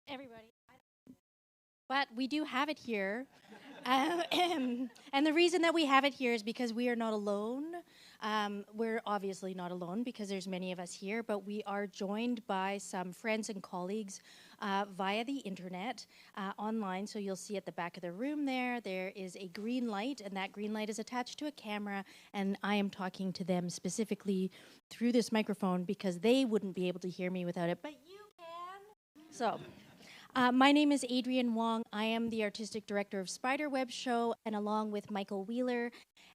everybody. But we do have it here. And the reason that we have it here is because we are not alone. We're obviously not alone because there's many of us here, but we are joined by some friends and colleagues via the internet online. So you'll see at the back of the room there is a green light, and that green light is attached to a camera, and I am talking to them specifically through this microphone because they wouldn't be able to hear me without it, but you can. So. My name is Adrienne Wong. I am the artistic director of Spiderwebshow, and along with Michael Wheeler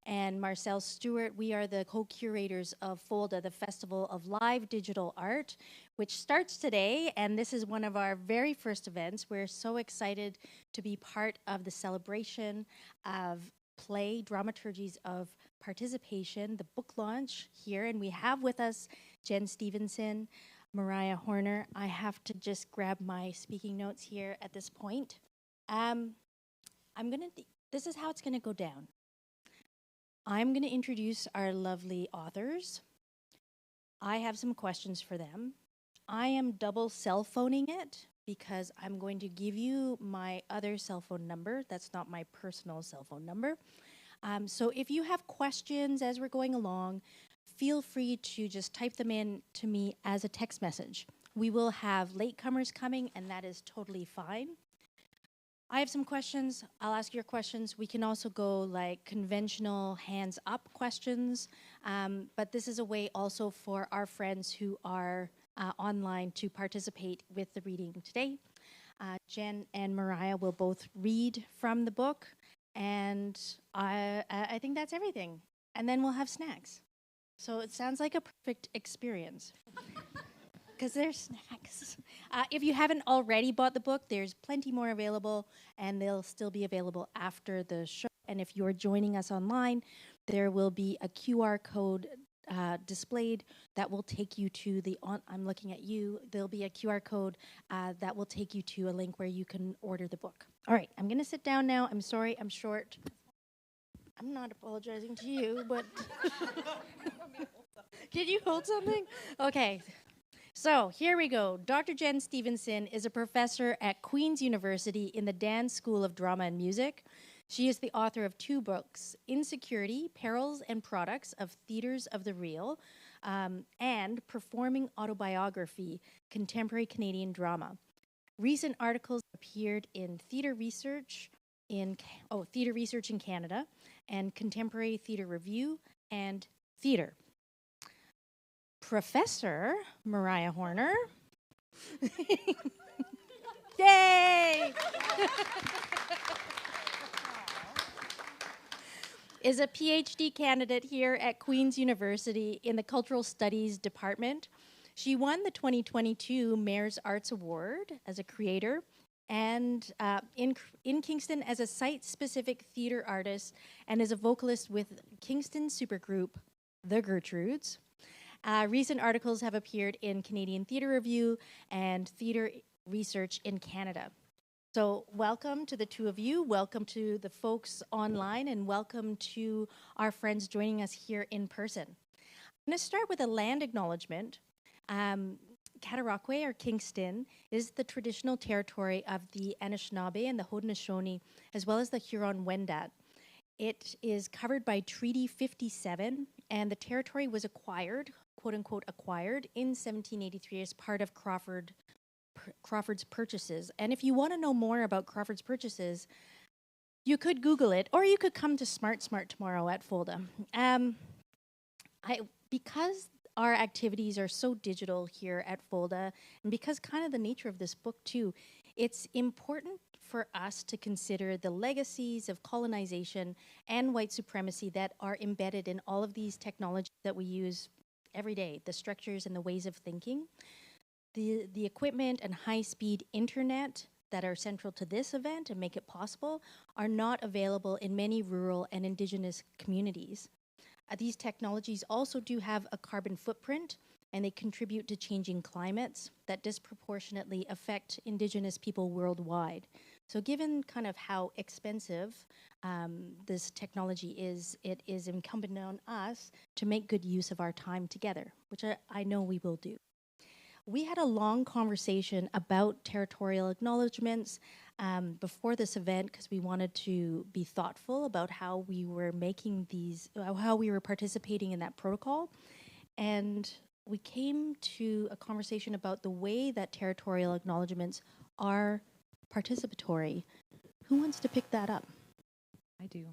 and Marcel Stewart, we are the co-curators of FOLDA, the Festival of Live Digital Art, which starts today, and this is one of our very first events. We're so excited to be part of the celebration of play, dramaturgies of participation, the book launch here, and we have with us Jenn Stephenson, Mariah Horner. I have to just grab my speaking notes here at this point. This is how it's gonna go down. I'm gonna introduce our lovely authors. I have some questions for them. I am double cell phoning it because I'm going to give you my other cell phone number. That's not my personal cell phone number. So if you have questions as we're going along, feel free to just type them in to me as a text message. We will have latecomers coming, and that is totally fine. I have some questions. I'll ask your questions. We can also go like conventional hands-up questions, but this is a way also for our friends who are online to participate with the reading today. Jenn and Mariah will both read from the book, and I think that's everything. And then we'll have snacks. So it sounds like a perfect experience because there's snacks. If you haven't already bought the book, there's plenty more available, and they'll still be available after the show. And if you're joining us online, there will be a QR code displayed that will take you to the, I'm looking at you, there'll be a QR code that will take you to a link where you can order the book. All right, I'm gonna sit down now. I'm sorry, I'm short. I'm not apologizing to you, but did you hold something? Okay. So here we go. Dr. Jenn Stephenson is a professor at Queen's University in the Dan School of Drama and Music. She is the author of 2 books, Insecurity, Perils and Products of Theatres of the Real, and Performing Autobiography, Contemporary Canadian Drama. Recent articles appeared in Theatre Research in Canada, and Contemporary Theatre Review and Theatre. Professor Mariah Horner. Yay! Is a PhD candidate here at Queen's University in the Cultural Studies Department. She won the 2022 Mayor's Arts Award as a creator, and in Kingston as a site-specific theater artist, and as a vocalist with Kingston supergroup, The Gertrudes. Recent articles have appeared in Canadian Theatre Review and Theatre Research in Canada. So welcome to the 2 of you, welcome to the folks online, and welcome to our friends joining us here in person. I'm gonna start with a land acknowledgement. Cataraqui, or Kingston, is the traditional territory of the Anishinaabe and the Haudenosaunee, as well as the Huron-Wendat. It is covered by Treaty 57, and the territory was acquired, quote-unquote acquired, in 1783 as part of Crawford's purchases. And if you want to know more about Crawford's purchases, you could Google it, or you could come to Smart tomorrow at FOLDA. Because our activities are so digital here at FOLDA, and because kind of the nature of this book too, it's important for us to consider the legacies of colonization and white supremacy that are embedded in all of these technologies that we use every day, the structures and the ways of thinking. The equipment and high-speed internet that are central to this event and make it possible are not available in many rural and Indigenous communities. These technologies also do have a carbon footprint, and they contribute to changing climates that disproportionately affect Indigenous people worldwide. So given kind of how expensive this technology is, it is incumbent on us to make good use of our time together, which I know we will do. We had a long conversation about territorial acknowledgements before this event because we wanted to be thoughtful about how we were making these, how we were participating in that protocol. And we came to a conversation about the way that territorial acknowledgements are participatory. Who wants to pick that up? I do.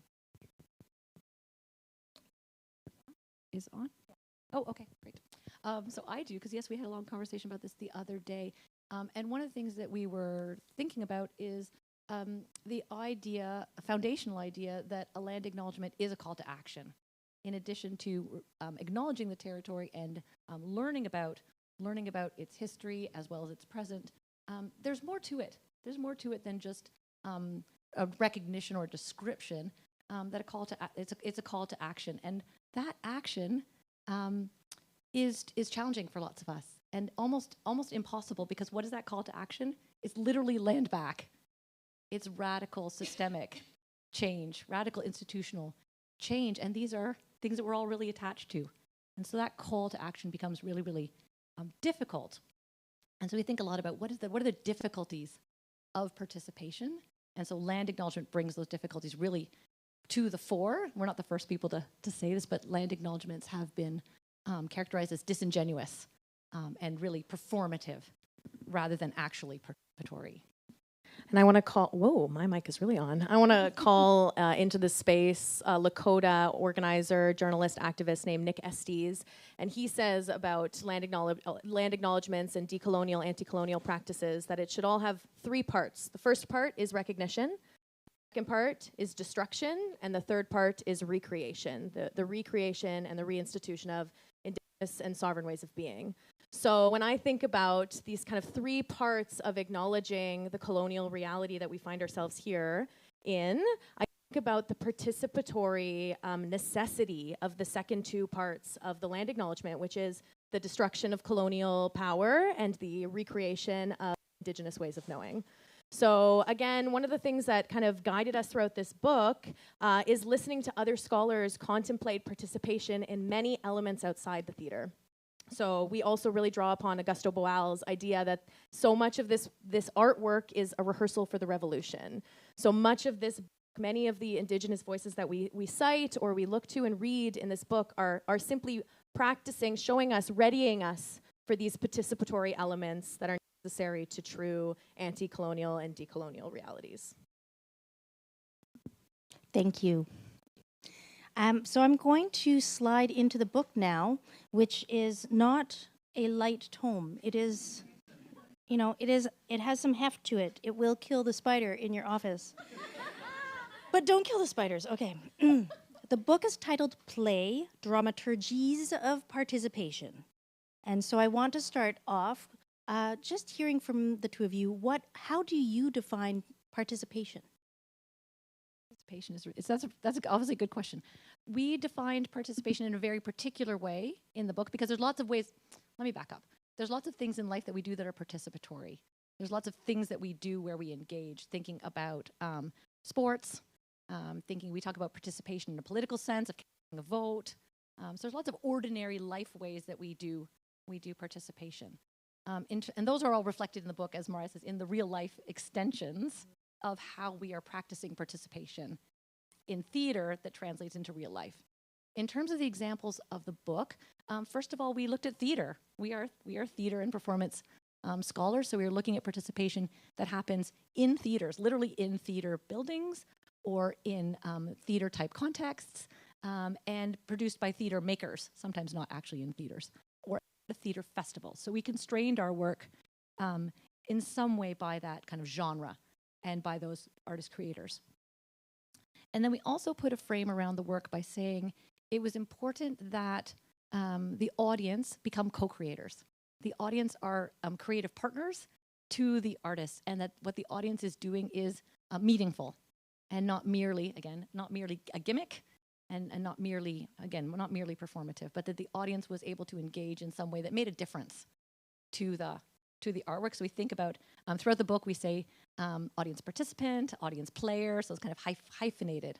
Is on? Oh, okay, great. So I do, because yes, we had a long conversation about this the other day. And one of the things that we were thinking about is the idea, a foundational idea, that a land acknowledgement is a call to action. In addition to acknowledging the territory and learning about its history as well as its present, there's more to it. There's more to it than just a recognition or description. That it's a call to action, and that action is challenging for lots of us, and almost impossible, because what is that call to action? It's literally land back. It's radical systemic change, radical institutional change, and these are things that we're all really attached to. And so that call to action becomes really, really difficult. And so we think a lot about what are the difficulties of participation. And so land acknowledgement brings those difficulties really to the fore. We're not the first people to say this, but land acknowledgements have been characterized as disingenuous and really performative rather than actually participatory. And I want to call, whoa, my mic is really on. I want to call into this space Lakota organizer, journalist, activist named Nick Estes. And he says about land acknowledgements and decolonial, anti-colonial practices that it should all have three parts. The first part is recognition. The second part is destruction. And the third part is recreation, the recreation and the reinstitution of indigenous and sovereign ways of being. So when I think about these kind of three parts of acknowledging the colonial reality that we find ourselves here in, I think about the participatory necessity of the second two parts of the land acknowledgement, which is the destruction of colonial power and the recreation of indigenous ways of knowing. So again, one of the things that kind of guided us throughout this book is listening to other scholars contemplate participation in many elements outside the theater. So we also really draw upon Augusto Boal's idea that so much of this artwork is a rehearsal for the revolution. So much of this, many of the indigenous voices that we cite or we look to and read in this book are simply practicing, showing us, readying us for these participatory elements that are necessary to true anti-colonial and decolonial realities. Thank you. So I'm going to slide into the book now, which is not a light tome. It is, it has some heft to it. It will kill the spider in your office. But don't kill the spiders. Okay. The book is titled Play, Dramaturgies of Participation. And so I want to start off just hearing from the two of you, how do you define participation? That's obviously a good question. We defined participation in a very particular way in the book because there's lots of ways. Let me back up. There's lots of things in life that we do that are participatory. There's lots of things that we do where we engage, thinking about sports, we talk about participation in a political sense, of casting a vote. So there's lots of ordinary life ways that we do participation. And those are all reflected in the book, as Mariah says, in the real life extensions of how we are practicing participation in theater that translates into real life. In terms of the examples of the book, first of all, we looked at theater. We are theater and performance scholars, so we are looking at participation that happens in theaters, literally in theater buildings or in theater-type contexts, and produced by theater makers, sometimes not actually in theaters, or at a theater festival. So we constrained our work in some way by that kind of genre and by those artist creators. And then we also put a frame around the work by saying it was important that the audience become co-creators. The audience are creative partners to the artists, and that what the audience is doing is meaningful and not merely a gimmick and not merely performative, but that the audience was able to engage in some way that made a difference to the artwork. So we think about, throughout the book, we say audience participant, audience player, so it's kind of hyphenated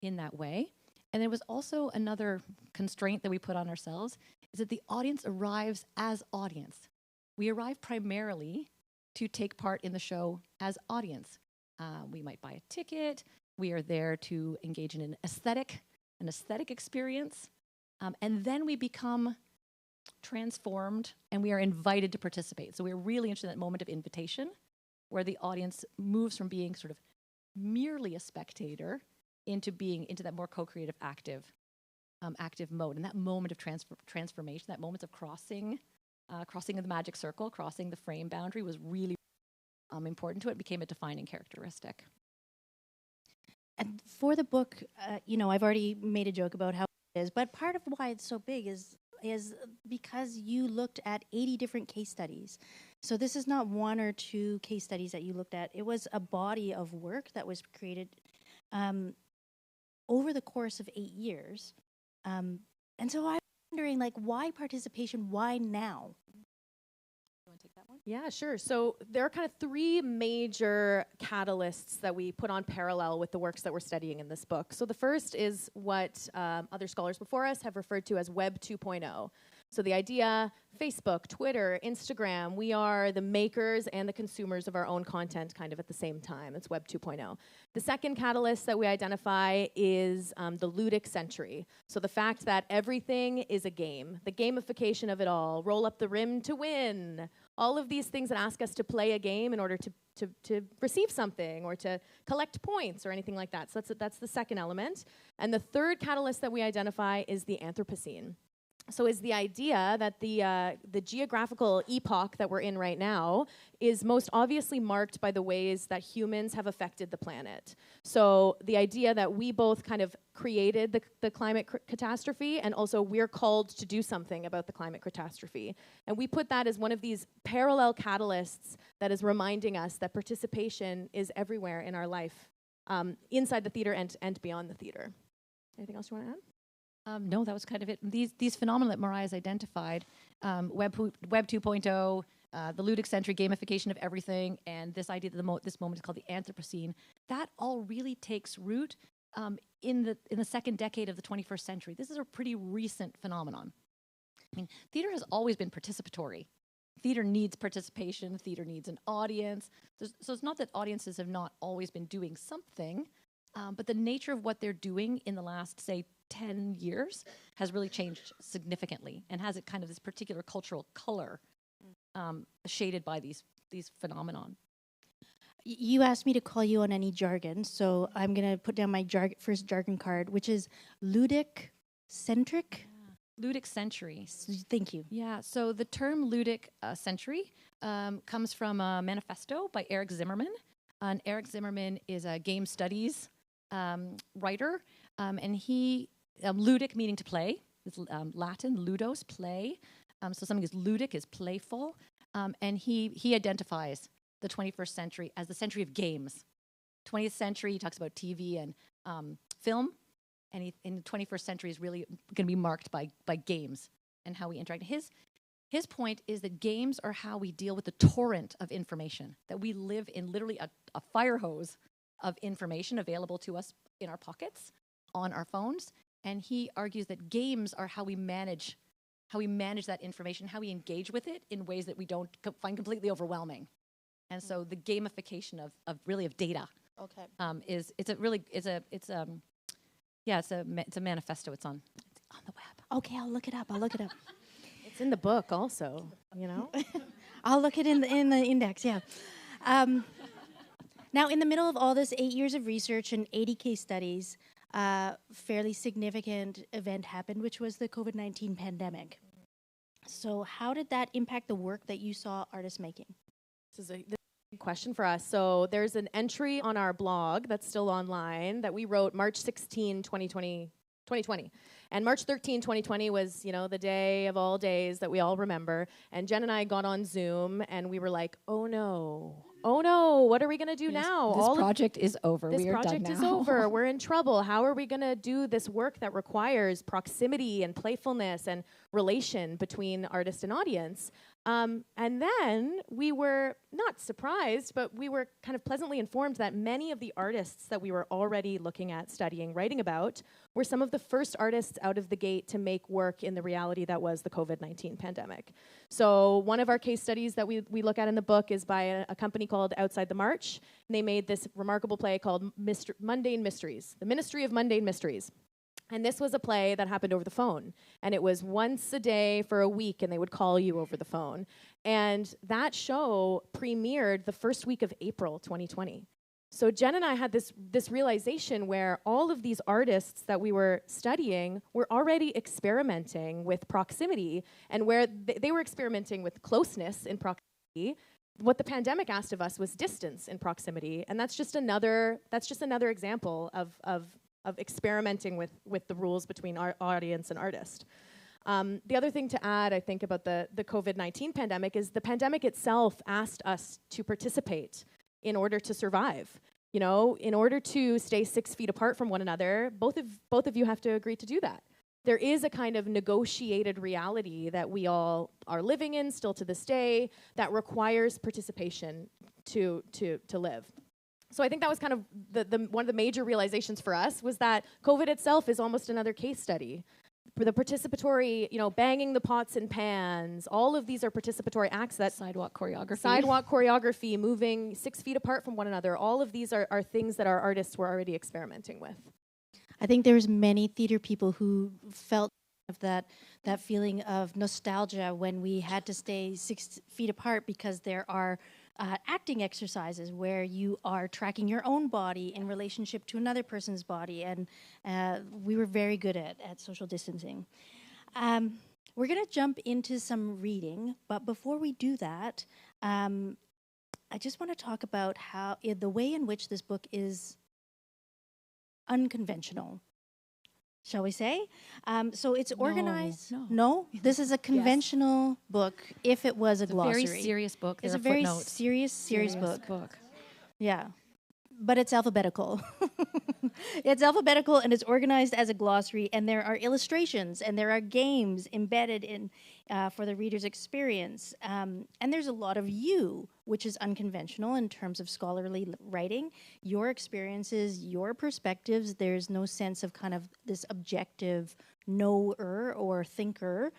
in that way. And there was also another constraint that we put on ourselves, is that the audience arrives as audience. We arrive primarily to take part in the show as audience. We might buy a ticket. We are there to engage in an aesthetic experience. And then we become transformed and we are invited to participate. So we're really interested in that moment of invitation where the audience moves from being sort of merely a spectator into that more co-creative active mode. And that moment of transformation, that moment of crossing of the magic circle, crossing the frame boundary was really important to it. It became a defining characteristic. And for the book, I've already made a joke about how it is, but part of why it's so big is because you looked at 80 different case studies. So this is not one or two case studies that you looked at. It was a body of work that was created over the course of 8 years. And so I'm wondering, why participation? Why now? You want to take that one? Yeah, sure. So there are kind of three major catalysts that we put on parallel with the works that we're studying in this book. So the first is what other scholars before us have referred to as Web 2.0. So the idea, Facebook, Twitter, Instagram, we are the makers and the consumers of our own content kind of at the same time. It's Web 2.0. The second catalyst that we identify is the ludic century. So the fact that everything is a game, the gamification of it all, roll up the rim to win, all of these things that ask us to play a game in order to receive something or to collect points or anything like that. So that's the second element. And the third catalyst that we identify is the Anthropocene. So is the idea that the geographical epoch that we're in right now is most obviously marked by the ways that humans have affected the planet. So the idea that we both kind of created the climate catastrophe, and also we're called to do something about the climate catastrophe. And we put that as one of these parallel catalysts that is reminding us that participation is everywhere in our life, inside the theater and beyond the theater. Anything else you want to add? No, that was kind of it. These phenomena that Mariah's identified, Web 2.0, the ludic century, gamification of everything, and this idea that this moment is called the Anthropocene, that all really takes root in the second decade of the 21st century. This is a pretty recent phenomenon. I mean, theater has always been participatory. Theater needs participation. Theater needs an audience. So it's not that audiences have not always been doing something, but the nature of what they're doing in the last, say, 10 years has really changed significantly and has it kind of this particular cultural color shaded by these phenomenon. You asked me to call you on any jargon, so I'm going to put down my first jargon card, which is ludic-centric. Ludic century. Thank you. Yeah, so the term ludic century comes from a manifesto by Eric Zimmerman. And Eric Zimmerman is a game studies writer, and he, ludic meaning to play, it's Latin, ludos, play. So something is ludic, is playful, and he identifies the 21st century as the century of games. 20th century, he talks about TV and film, and in the 21st century is really going to be marked by games and how we interact. His point is that games are how we deal with the torrent of information, that we live in literally a fire hose of information available to us in our pockets, on our phones, and he argues that games are how we manage that information, how we engage with it in ways that we don't find completely overwhelming. And so the gamification of data, okay, it's a manifesto. It's on the web. Okay, I'll look it up. It's in the book also, you know? I'll look it in the index, yeah. Now, in the middle of all this 8 years of research and 80 case studies, fairly significant event happened, which was the COVID-19 pandemic. So how did that impact the work that you saw artists making? This is a big question for us. So there's an entry on our blog that's still online that we wrote March 16, 2020. And March 13, 2020 was, the day of all days that we all remember. And Jen and I got on Zoom and we were like, oh no, what are we going to do now? This project is over. This project is over. We're in trouble. How are we going to do this work that requires proximity and playfulness and relation between artist and audience? And then we were not surprised, but we were kind of pleasantly informed that many of the artists that we were already looking at, studying, writing about, were some of the first artists out of the gate to make work in the reality that was the COVID-19 pandemic. So one of our case studies that we look at in the book is by a company called Outside the March. And they made this remarkable play called Mundane Mysteries, the Ministry of Mundane Mysteries. And this was a play that happened over the phone. And it was once a day for a week, and they would call you over the phone. And that show premiered the first week of April 2020. So Jenn and I had this realization where all of these artists that we were studying were already experimenting with proximity, and where they were experimenting with closeness in proximity. What the pandemic asked of us was distance in proximity. And that's just another example of experimenting with the rules between our audience and artist. The other thing to add, I think, about the COVID-19 pandemic is the pandemic itself asked us to participate in order to survive. You know, in order to stay 6 feet apart from one another, both of you have to agree to do that. There is a kind of negotiated reality that we all are living in still to this day that requires participation to live. So I think that was kind of one of the major realizations for us, was that COVID itself is almost another case study. For the participatory, banging the pots and pans, all of these are participatory acts that... Sidewalk choreography, moving 6 feet apart from one another. All of these are things that our artists were already experimenting with. I think there's many theater people who felt of that feeling of nostalgia when we had to stay 6 feet apart, because there are acting exercises where you are tracking your own body in relationship to another person's body, and we were very good at social distancing. We're going to jump into some reading, but before we do that, I just want to talk about how the way in which this book is unconventional, shall we say? So it's organized. No? This is a conventional book if it was a glossary. Very serious book. It's a very serious book. Yeah. But it's alphabetical. It's alphabetical, and it's organized as a glossary, and there are illustrations, and there are games embedded in for the reader's experience. And there's a lot of you, which is unconventional in terms of scholarly writing. Your experiences, your perspectives, there's no sense of kind of this objective knower or thinker.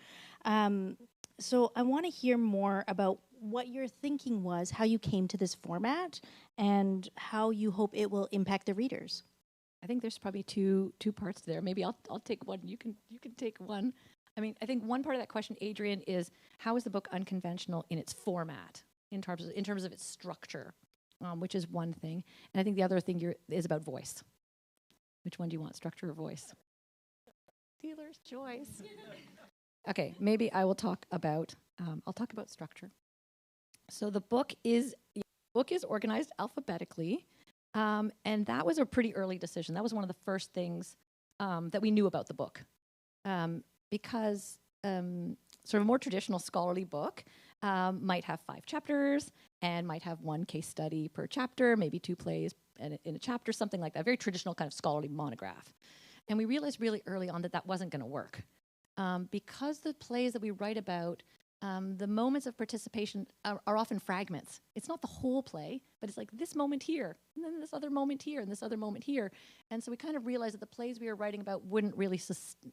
So I want to hear more about what your thinking was, how you came to this format, and how you hope it will impact the readers. I think there's probably two parts there. Maybe I'll take one. You can take one. I mean, I think one part of that question, Adrian, is how is the book unconventional in its format, in terms of its structure, which is one thing. And I think the other thing is about voice. Which one do you want, structure or voice? Dealer's choice. Okay, maybe I will talk about structure. So the book is organized alphabetically, and that was a pretty early decision. That was one of the first things that we knew about the book, because sort of a more traditional scholarly book might have 5 chapters and might have 1 case study per chapter, maybe 2 plays in a chapter, something like that. Very traditional kind of scholarly monograph. And we realized really early on that wasn't going to work. Because the plays that we write about, the moments of participation are often fragments. It's not the whole play, but it's like this moment here, and then this other moment here, and this other moment here. And so we kind of realized that the plays we were writing about wouldn't really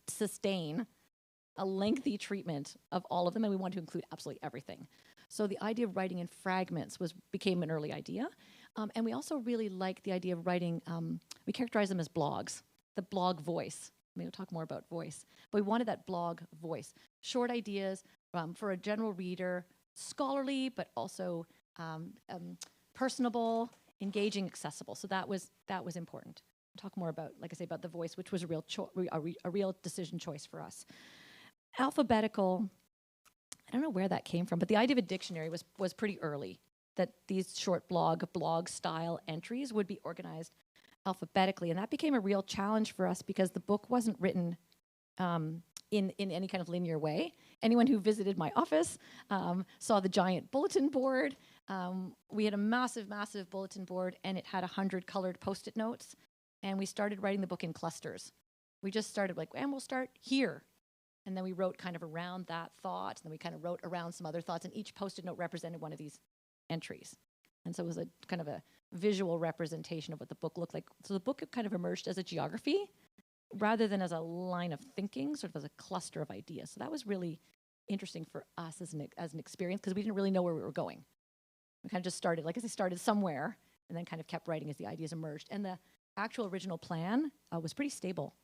sustain a lengthy treatment of all of them, and we wanted to include absolutely everything. So the idea of writing in fragments became an early idea. And we also really liked the idea of writing, we characterize them as blogs, the blog voice. Maybe we'll talk more about voice. But we wanted that blog voice. Short ideas for a general reader, scholarly, but also personable, engaging, accessible. So that was important. We'll talk more about, like I say, about the voice, which was a real decision choice for us. Alphabetical, I don't know where that came from, but the idea of a dictionary was pretty early, that these short blog style entries would be organized alphabetically. And that became a real challenge for us because the book wasn't written in any kind of linear way. Anyone who visited my office saw the giant bulletin board. We had a massive bulletin board, and it had 100 colored Post-it notes. And we started writing the book in clusters. We just started and we'll start here. And then we wrote kind of around that thought, and then we kind of wrote around some other thoughts, and each Post-it note represented one of these entries. And so it was a kind of a visual representation of what the book looked like. So the book kind of emerged as a geography rather than as a line of thinking, sort of as a cluster of ideas. So that was really interesting for us as an experience, because we didn't really know where we were going. We kind of just started, like I said, started somewhere and then kind of kept writing as the ideas emerged. And the actual original plan was pretty stable.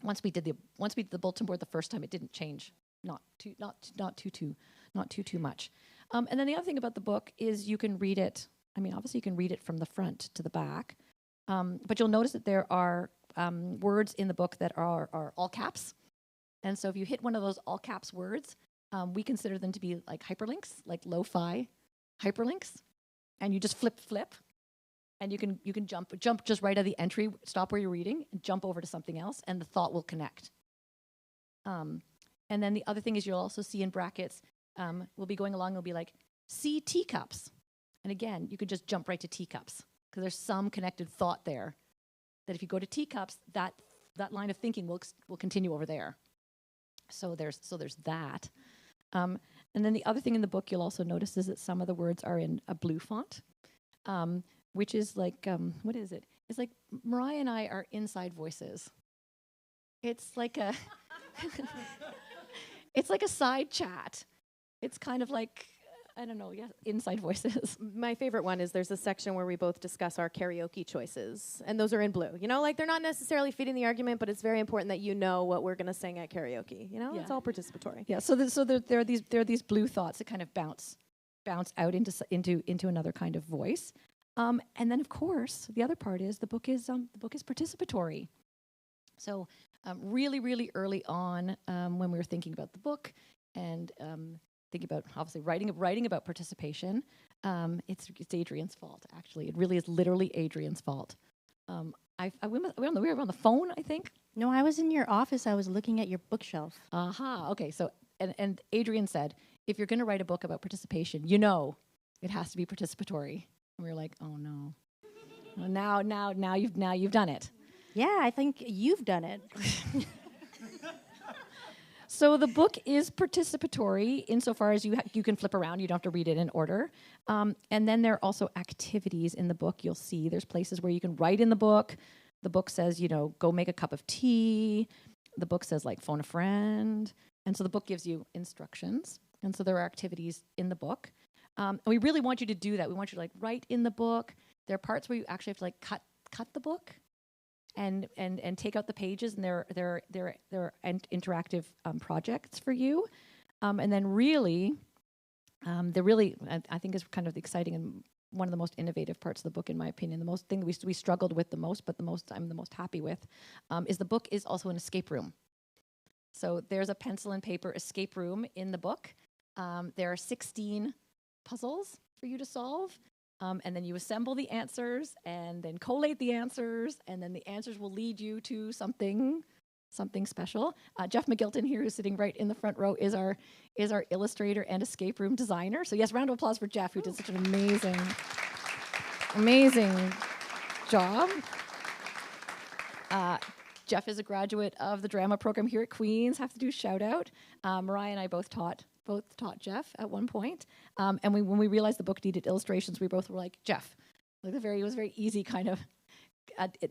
Once we did the bulletin board the first time, it didn't change, not too much. And then the other thing about the book is you can read it. I mean, obviously you can read it from the front to the back, but you'll notice that there are words in the book that are all caps. And so if you hit one of those all caps words, we consider them to be like hyperlinks, like lo-fi hyperlinks. And you just flip, and you can jump just right at the entry, stop where you're reading, and jump over to something else, and the thought will connect. And then the other thing is you'll also see in brackets, we'll be going along, it'll be like, see teacups. And again, you could just jump right to teacups, because there's some connected thought there, that if you go to teacups, that line of thinking will continue over there. So there's that. And then the other thing in the book you'll also notice is that some of the words are in a blue font, which is like, what is it? It's like Mariah and I are inside voices. It's like a, it's like a side chat. It's kind of like, I don't know, inside voices. My favorite one is there's a section where we both discuss our karaoke choices, and those are in blue. You know, like they're not necessarily feeding the argument, but it's very important that you know what we're going to sing at karaoke. You know, it's all participatory. Yeah. So there are these blue thoughts that kind of bounce out into another kind of voice, and then of course the other part is the book is participatory. So really early on, when we were thinking about the book and thinking about obviously writing about participation, it's Adrian's fault. Actually, it really is literally Adrian's fault. We were on the phone, I think. No, I was in your office. I was looking at your bookshelf. Okay. So and Adrian said, if you're going to write a book about participation, you know, it has to be participatory. And we were like, oh no. Well, now you've done it. Yeah, I think you've done it. So the book is participatory insofar as you can flip around. You don't have to read it in order. And then there are also activities in the book. You'll see there's places where you can write in the book. The book says, go make a cup of tea. The book says, like, phone a friend. And so the book gives you instructions. And so there are activities in the book. And we really want you to do that. We want you to, like, write in the book. There are parts where you actually have to, like, cut the book and take out the pages, and they're interactive projects for you. And then really, I think is kind of the exciting and one of the most innovative parts of the book, in my opinion. The most thing we struggled with the most, but I'm the most happy with, is the book is also an escape room. So there's a pencil and paper escape room in the book. There are 16 puzzles for you to solve. And then you assemble the answers and then collate the answers, and then the answers will lead you to something special. Jeff McGilton here, who's sitting right in the front row, is our illustrator and escape room designer. So yes, round of applause for Jeff, who did such an amazing job. Jeff is a graduate of the drama program here at Queen's. Have to do a shout out. Mariah and I both taught Jeff at one point. And when we realized the book needed illustrations, we both were like, Jeff. Like it was a very easy kind of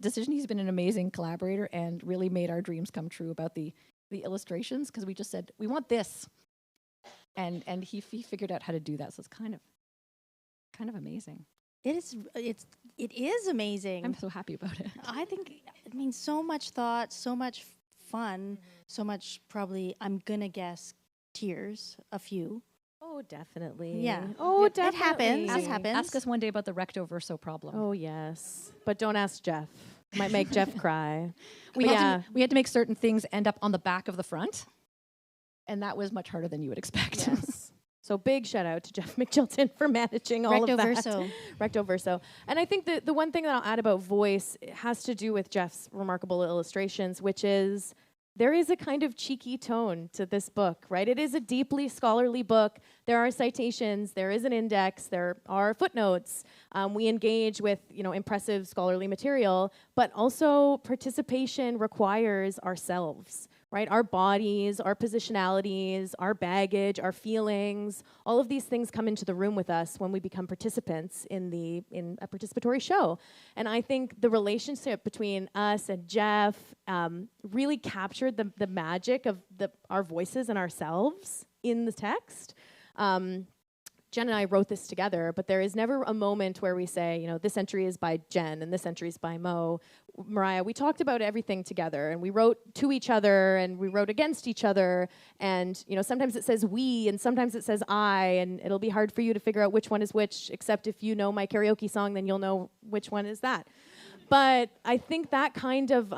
decision. He's been an amazing collaborator and really made our dreams come true about the illustrations, because we just said, we want this. And he figured out how to do that. So it's kind of amazing. It is amazing. I'm so happy about it. I think it means so much thought, so much fun, so much probably, I'm going to guess, tears, a few. Oh, definitely. Yeah. Oh, It definitely. happens. Ask us one day about the recto verso problem. Oh, yes. But don't ask Jeff. Might make Jeff cry. We had to make certain things end up on the back of the front, and that was much harder than you would expect. Yes. So big shout out to Jeff McGilton for managing all of that. Recto verso. And I think the one thing that I'll add about voice has to do with Jeff's remarkable illustrations, which is there is a kind of cheeky tone to this book, right? It is a deeply scholarly book. There are citations, there is an index, there are footnotes. We engage with, impressive scholarly material, but also participation requires ourselves. right? Our bodies, our positionalities, our baggage, our feelings, all of these things come into the room with us when we become participants in a participatory show. And I think the relationship between us and Jeff really captured the magic of our voices and ourselves in the text. Jen and I wrote this together, but there is never a moment where we say, you know, this entry is by Jen and this entry is by Mariah. We talked about everything together, and we wrote to each other and we wrote against each other. And, you know, sometimes it says we and sometimes it says I, and it'll be hard for you to figure out which one is which, except if you know my karaoke song, then you'll know which one is that. But I think that kind of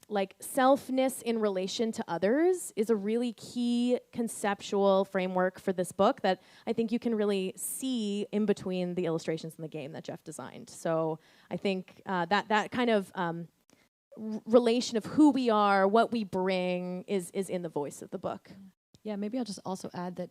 like selfness in relation to others is a really key conceptual framework for this book that I think you can really see in between the illustrations in the game that Jeff designed. So I think that kind of relation of who we are, what we bring, is in the voice of the book. Yeah, maybe I'll just also add that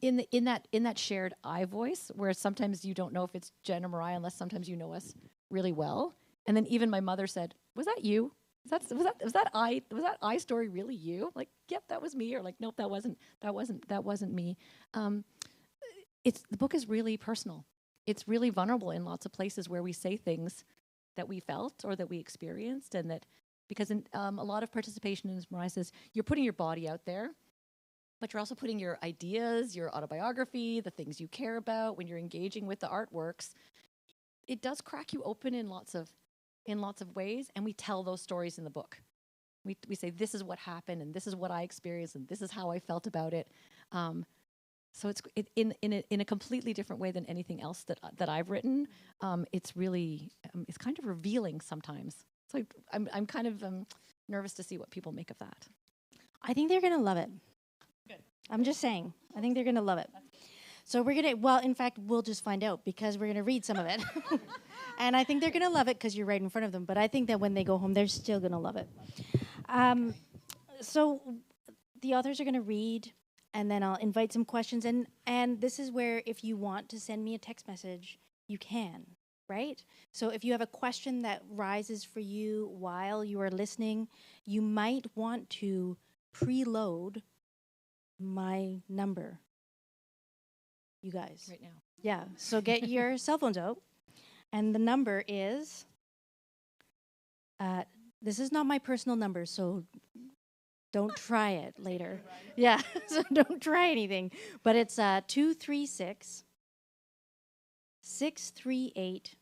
in that shared I voice, where sometimes you don't know if it's Jen or Mariah unless sometimes you know us really well. And then even my mother said, "Was that you? Was that I story really you?" Like, "Yep, that was me," or like, "Nope, that wasn't me." The book is really personal. It's really vulnerable in lots of places where we say things that we felt or that we experienced, and that because in a lot of participation, as Mariah says, you're putting your body out there, but you're also putting your ideas, your autobiography, the things you care about when you're engaging with the artworks. It does crack you open in lots of ways, and we tell those stories in the book. We say, this is what happened, and this is what I experienced, and this is how I felt about it. So it's in a completely different way than anything else that I've written. It's really it's kind of revealing sometimes. So I'm kind of nervous to see what people make of that. I think they're gonna love it. Good. I'm just saying. I think they're gonna love it. So in fact, we'll just find out because we're gonna read some of it. And I think they're going to love it because you're right in front of them. But I think that when they go home, they're still going to love it. So the authors are going to read, and then I'll invite some questions. And this is where if you want to send me a text message, you can, right? So if you have a question that rises for you while you are listening, you might want to preload my number, you guys. Right now. Yeah, so get your cell phones out. And the number is, this is not my personal number, so don't try it later. Yeah, so don't try anything. But it's 236 638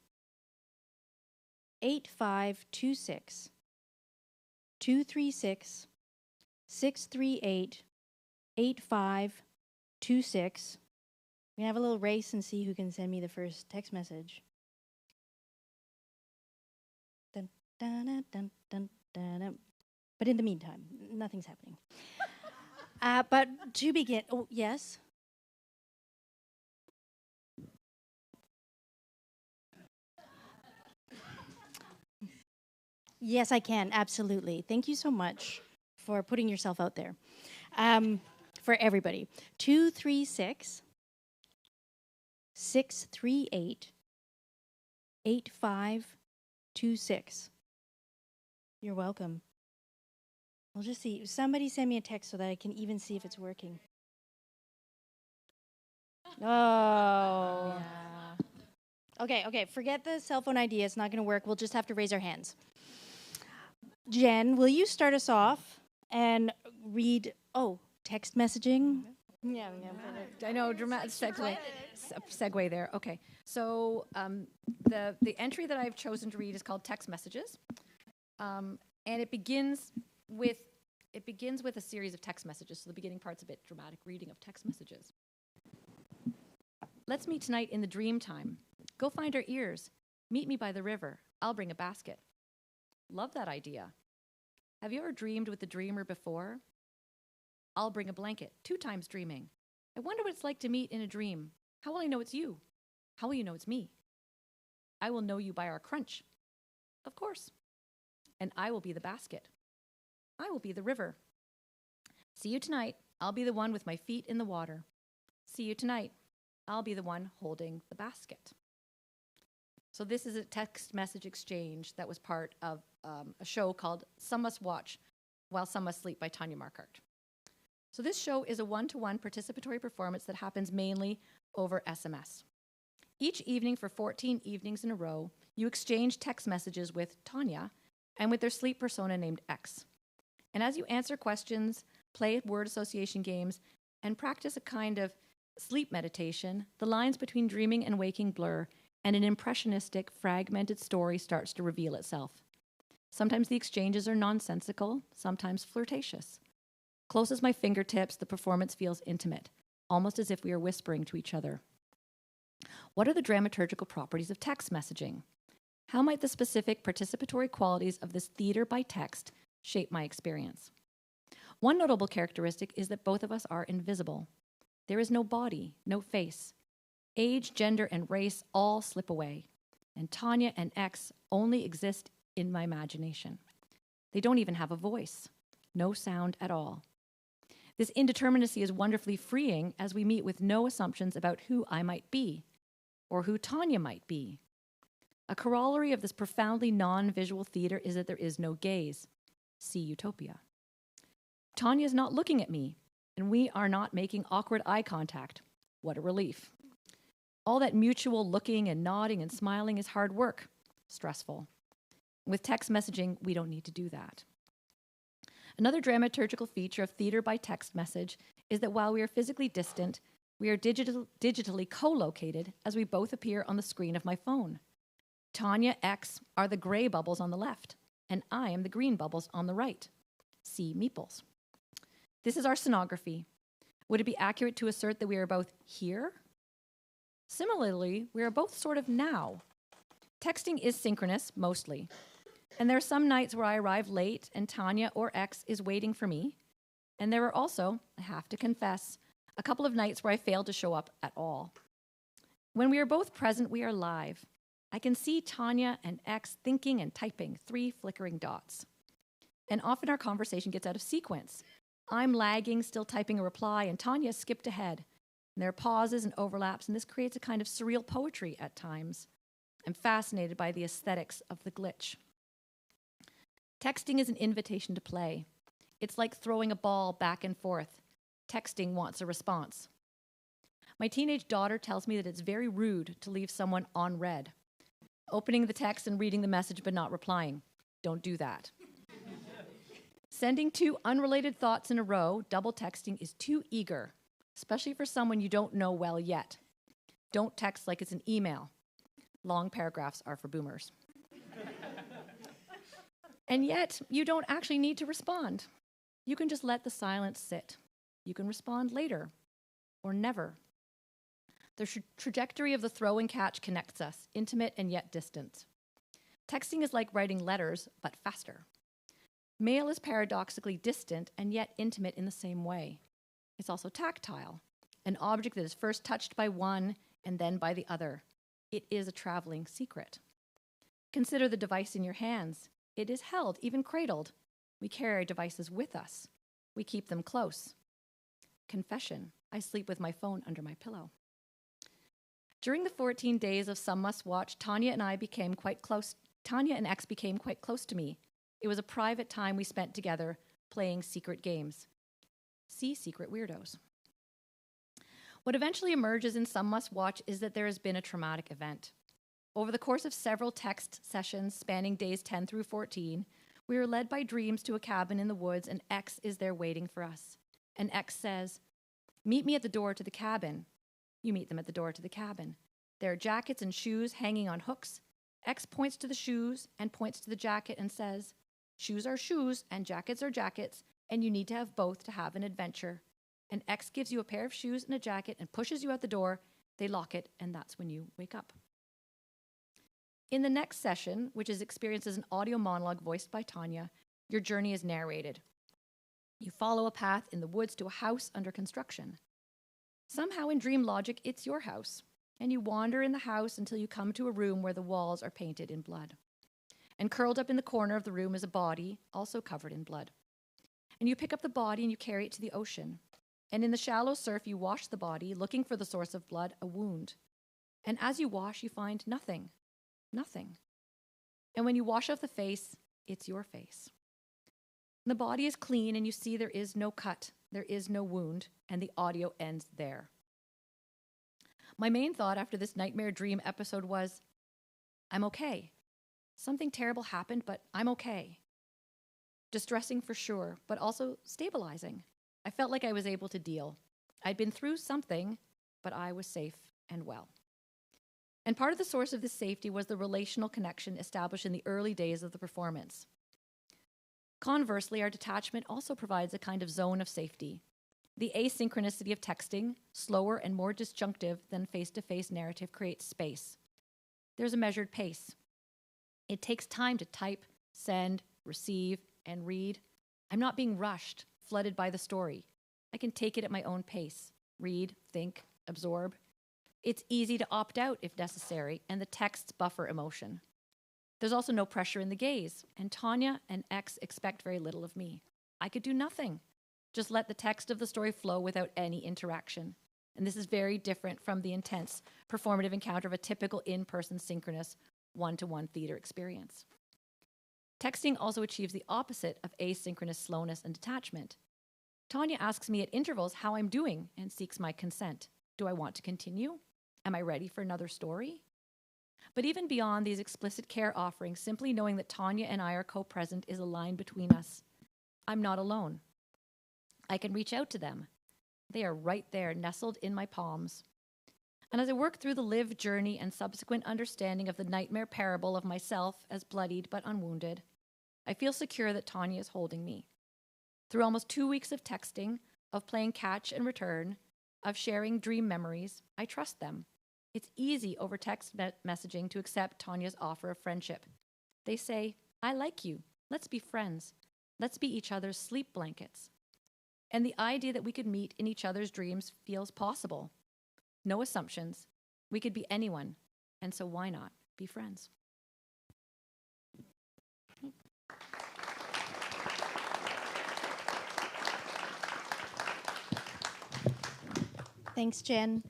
8526. 236 638 8526. We're going to have a little race and see who can send me the first text message. Dun, dun, dun, dun, dun, dun. But in the meantime, nothing's happening. But to begin, oh, yes? Yes, I can, absolutely. Thank you so much for putting yourself out there. For everybody. 236 638 8526. You're welcome. I'll just see. Somebody send me a text so that I can even see if it's working. Oh. Yeah. Okay. Forget the cell phone idea. It's not going to work. We'll just have to raise our hands. Jen, will you start us off and read? Oh, text messaging. Yeah. I know, dramatic segue there. Okay, so the entry that I've chosen to read is called Text Messages, and it begins with a series of text messages. So the beginning part's a bit dramatic reading of text messages. Let's meet tonight in the dream time. Go find our ears. Meet me by the river. I'll bring a basket. Love that idea. Have you ever dreamed with the dreamer before? I'll bring a blanket. 2 times dreaming. I wonder what it's like to meet in a dream. How will I know it's you? How will you know it's me? I will know you by our crunch. Of course. And I will be the basket. I will be the river. See you tonight. I'll be the one with my feet in the water. See you tonight. I'll be the one holding the basket. So this is a text message exchange that was part of a show called Some Must Watch While Some Must Sleep by Tanya Markart. So this show is a one-to-one participatory performance that happens mainly over SMS. Each evening for 14 evenings in a row, you exchange text messages with Tanya and with their sleep persona named X. And as you answer questions, play word association games, and practice a kind of sleep meditation, the lines between dreaming and waking blur, and an impressionistic, fragmented story starts to reveal itself. Sometimes the exchanges are nonsensical, sometimes flirtatious. Close as my fingertips, the performance feels intimate, almost as if we are whispering to each other. What are the dramaturgical properties of text messaging? How might the specific participatory qualities of this theater by text shape my experience? One notable characteristic is that both of us are invisible. There is no body, no face. Age, gender, and race all slip away, and Tanya and X only exist in my imagination. They don't even have a voice, no sound at all. This indeterminacy is wonderfully freeing as we meet with no assumptions about who I might be or who Tanya might be. A corollary of this profoundly non-visual theater is that there is no gaze. See Utopia. Tanya is not looking at me, and we are not making awkward eye contact. What a relief. All that mutual looking and nodding and smiling is hard work, stressful. With text messaging, we don't need to do that. Another dramaturgical feature of theater by text message is that while we are physically distant, we are digitally co-located as we both appear on the screen of my phone. Tanya, X are the gray bubbles on the left, and I am the green bubbles on the right. See Meeples. This is our sonography. Would it be accurate to assert that we are both here? Similarly, we are both sort of now. Texting is synchronous, mostly. And there are some nights where I arrive late and Tanya or X is waiting for me. And there are also, I have to confess, a couple of nights where I failed to show up at all. When we are both present, we are live. I can see Tanya and X thinking and typing, 3 flickering dots. And often our conversation gets out of sequence. I'm lagging, still typing a reply, and Tanya skipped ahead. And there are pauses and overlaps, and this creates a kind of surreal poetry at times. I'm fascinated by the aesthetics of the glitch. Texting is an invitation to play. It's like throwing a ball back and forth. Texting wants a response. My teenage daughter tells me that it's very rude to leave someone on read. Opening the text and reading the message but not replying. Don't do that. Sending 2 unrelated thoughts in a row, double texting, is too eager, especially for someone you don't know well yet. Don't text like it's an email. Long paragraphs are for boomers. And yet, you don't actually need to respond. You can just let the silence sit. You can respond later, or never. The trajectory of the throw and catch connects us, intimate and yet distant. Texting is like writing letters, but faster. Mail is paradoxically distant and yet intimate in the same way. It's also tactile, an object that is first touched by one and then by the other. It is a traveling secret. Consider the device in your hands. It is held, even cradled. We carry our devices with us. We keep them close. Confession, I sleep with my phone under my pillow. During the 14 days of Some Must Watch, Tanya and X became quite close to me. It was a private time we spent together playing secret games. See Secret Weirdos. What eventually emerges in Some Must Watch is that there has been a traumatic event. Over the course of several text sessions spanning days 10 through 14, we are led by dreams to a cabin in the woods, and X is there waiting for us. And X says, "Meet me at the door to the cabin." You meet them at the door to the cabin. There are jackets and shoes hanging on hooks. X points to the shoes and points to the jacket and says, "Shoes are shoes and jackets are jackets, and you need to have both to have an adventure." And X gives you a pair of shoes and a jacket and pushes you out the door. They lock it, and that's when you wake up. In the next session, which is experienced as an audio monologue voiced by Tanya, your journey is narrated. You follow a path in the woods to a house under construction. Somehow in dream logic, it's your house, and you wander in the house until you come to a room where the walls are painted in blood. And curled up in the corner of the room is a body, also covered in blood. And you pick up the body and you carry it to the ocean. And in the shallow surf, you wash the body, looking for the source of blood, a wound. And as you wash, you find nothing. Nothing. And when you wash off the face, it's your face. The body is clean and you see there is no cut, there is no wound, and the audio ends there. My main thought after this nightmare dream episode was, I'm okay. Something terrible happened, but I'm okay. Distressing for sure, but also stabilizing. I felt like I was able to deal. I'd been through something, but I was safe and well. And part of the source of this safety was the relational connection established in the early days of the performance. Conversely, our detachment also provides a kind of zone of safety. The asynchronicity of texting, slower and more disjunctive than face-to-face narrative, creates space. There's a measured pace. It takes time to type, send, receive, and read. I'm not being rushed, flooded by the story. I can take it at my own pace, read, think, absorb. It's easy to opt out if necessary, and the texts buffer emotion. There's also no pressure in the gaze, and Tanya and X expect very little of me. I could do nothing. Just let the text of the story flow without any interaction. And this is very different from the intense performative encounter of a typical in-person synchronous one-to-one theater experience. Texting also achieves the opposite of asynchronous slowness and detachment. Tanya asks me at intervals how I'm doing and seeks my consent. Do I want to continue? Am I ready for another story? But even beyond these explicit care offerings, simply knowing that Tanya and I are co-present is a line between us. I'm not alone. I can reach out to them. They are right there, nestled in my palms. And as I work through the lived journey and subsequent understanding of the nightmare parable of myself as bloodied but unwounded, I feel secure that Tanya is holding me. Through almost 2 weeks of texting, of playing catch and return, of sharing dream memories, I trust them. It's easy over text messaging to accept Tanya's offer of friendship. They say, I like you. Let's be friends. Let's be each other's sleep blankets. And the idea that we could meet in each other's dreams feels possible. No assumptions. We could be anyone. And so why not be friends? Thanks, Jen.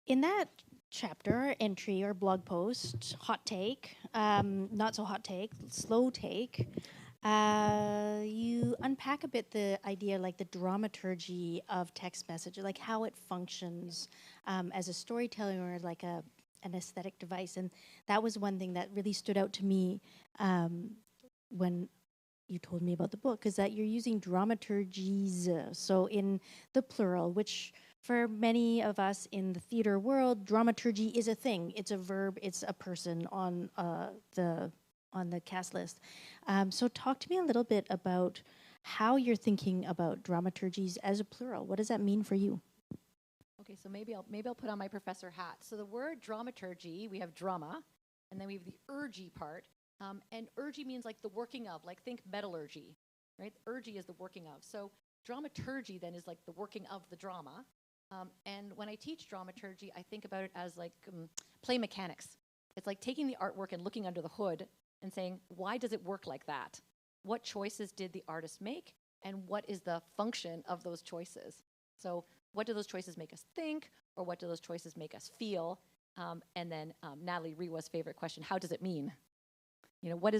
In that chapter, entry, or blog post, hot take, not so hot take, slow take, you unpack a bit the idea, like the dramaturgy of text message, like how it functions as a storytelling or like an aesthetic device. And that was one thing that really stood out to me when you told me about the book, is that you're using dramaturgies, so in the plural, which for many of us in the theater world, dramaturgy is a thing. It's a verb. It's a person on the cast list. So talk to me a little bit about how you're thinking about dramaturgies as a plural. What does that mean for you? Okay, so maybe I'll put on my professor hat. So the word dramaturgy, we have drama, and then we have the urgy part. And urgy means like the working of, like think metallurgy, right? Urgy is the working of. So dramaturgy then is like the working of the drama. And when I teach dramaturgy, I think about it as like play mechanics. It's like taking the artwork and looking under the hood and saying, why does it work like that? What choices did the artist make? And what is the function of those choices? So what do those choices make us think? Or what do those choices make us feel? And then Natalie Rewa's favorite question, how does it mean? You know, where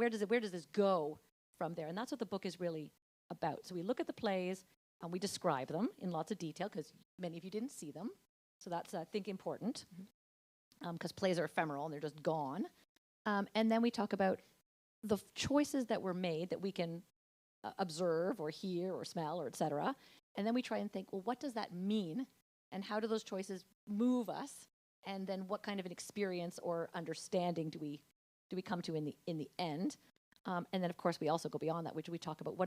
does this go from there? And that's what the book is really about. So we look at the plays and we describe them in lots of detail because many of you didn't see them. So that's, I think, important because plays are ephemeral and they're just gone. And then we talk about the choices that were made that we can observe or hear or smell or et cetera. And then we try and think, well, what does that mean? And how do those choices move us? And then what kind of an experience or understanding do we come to in the end? And then, of course, we also go beyond that, which we talk about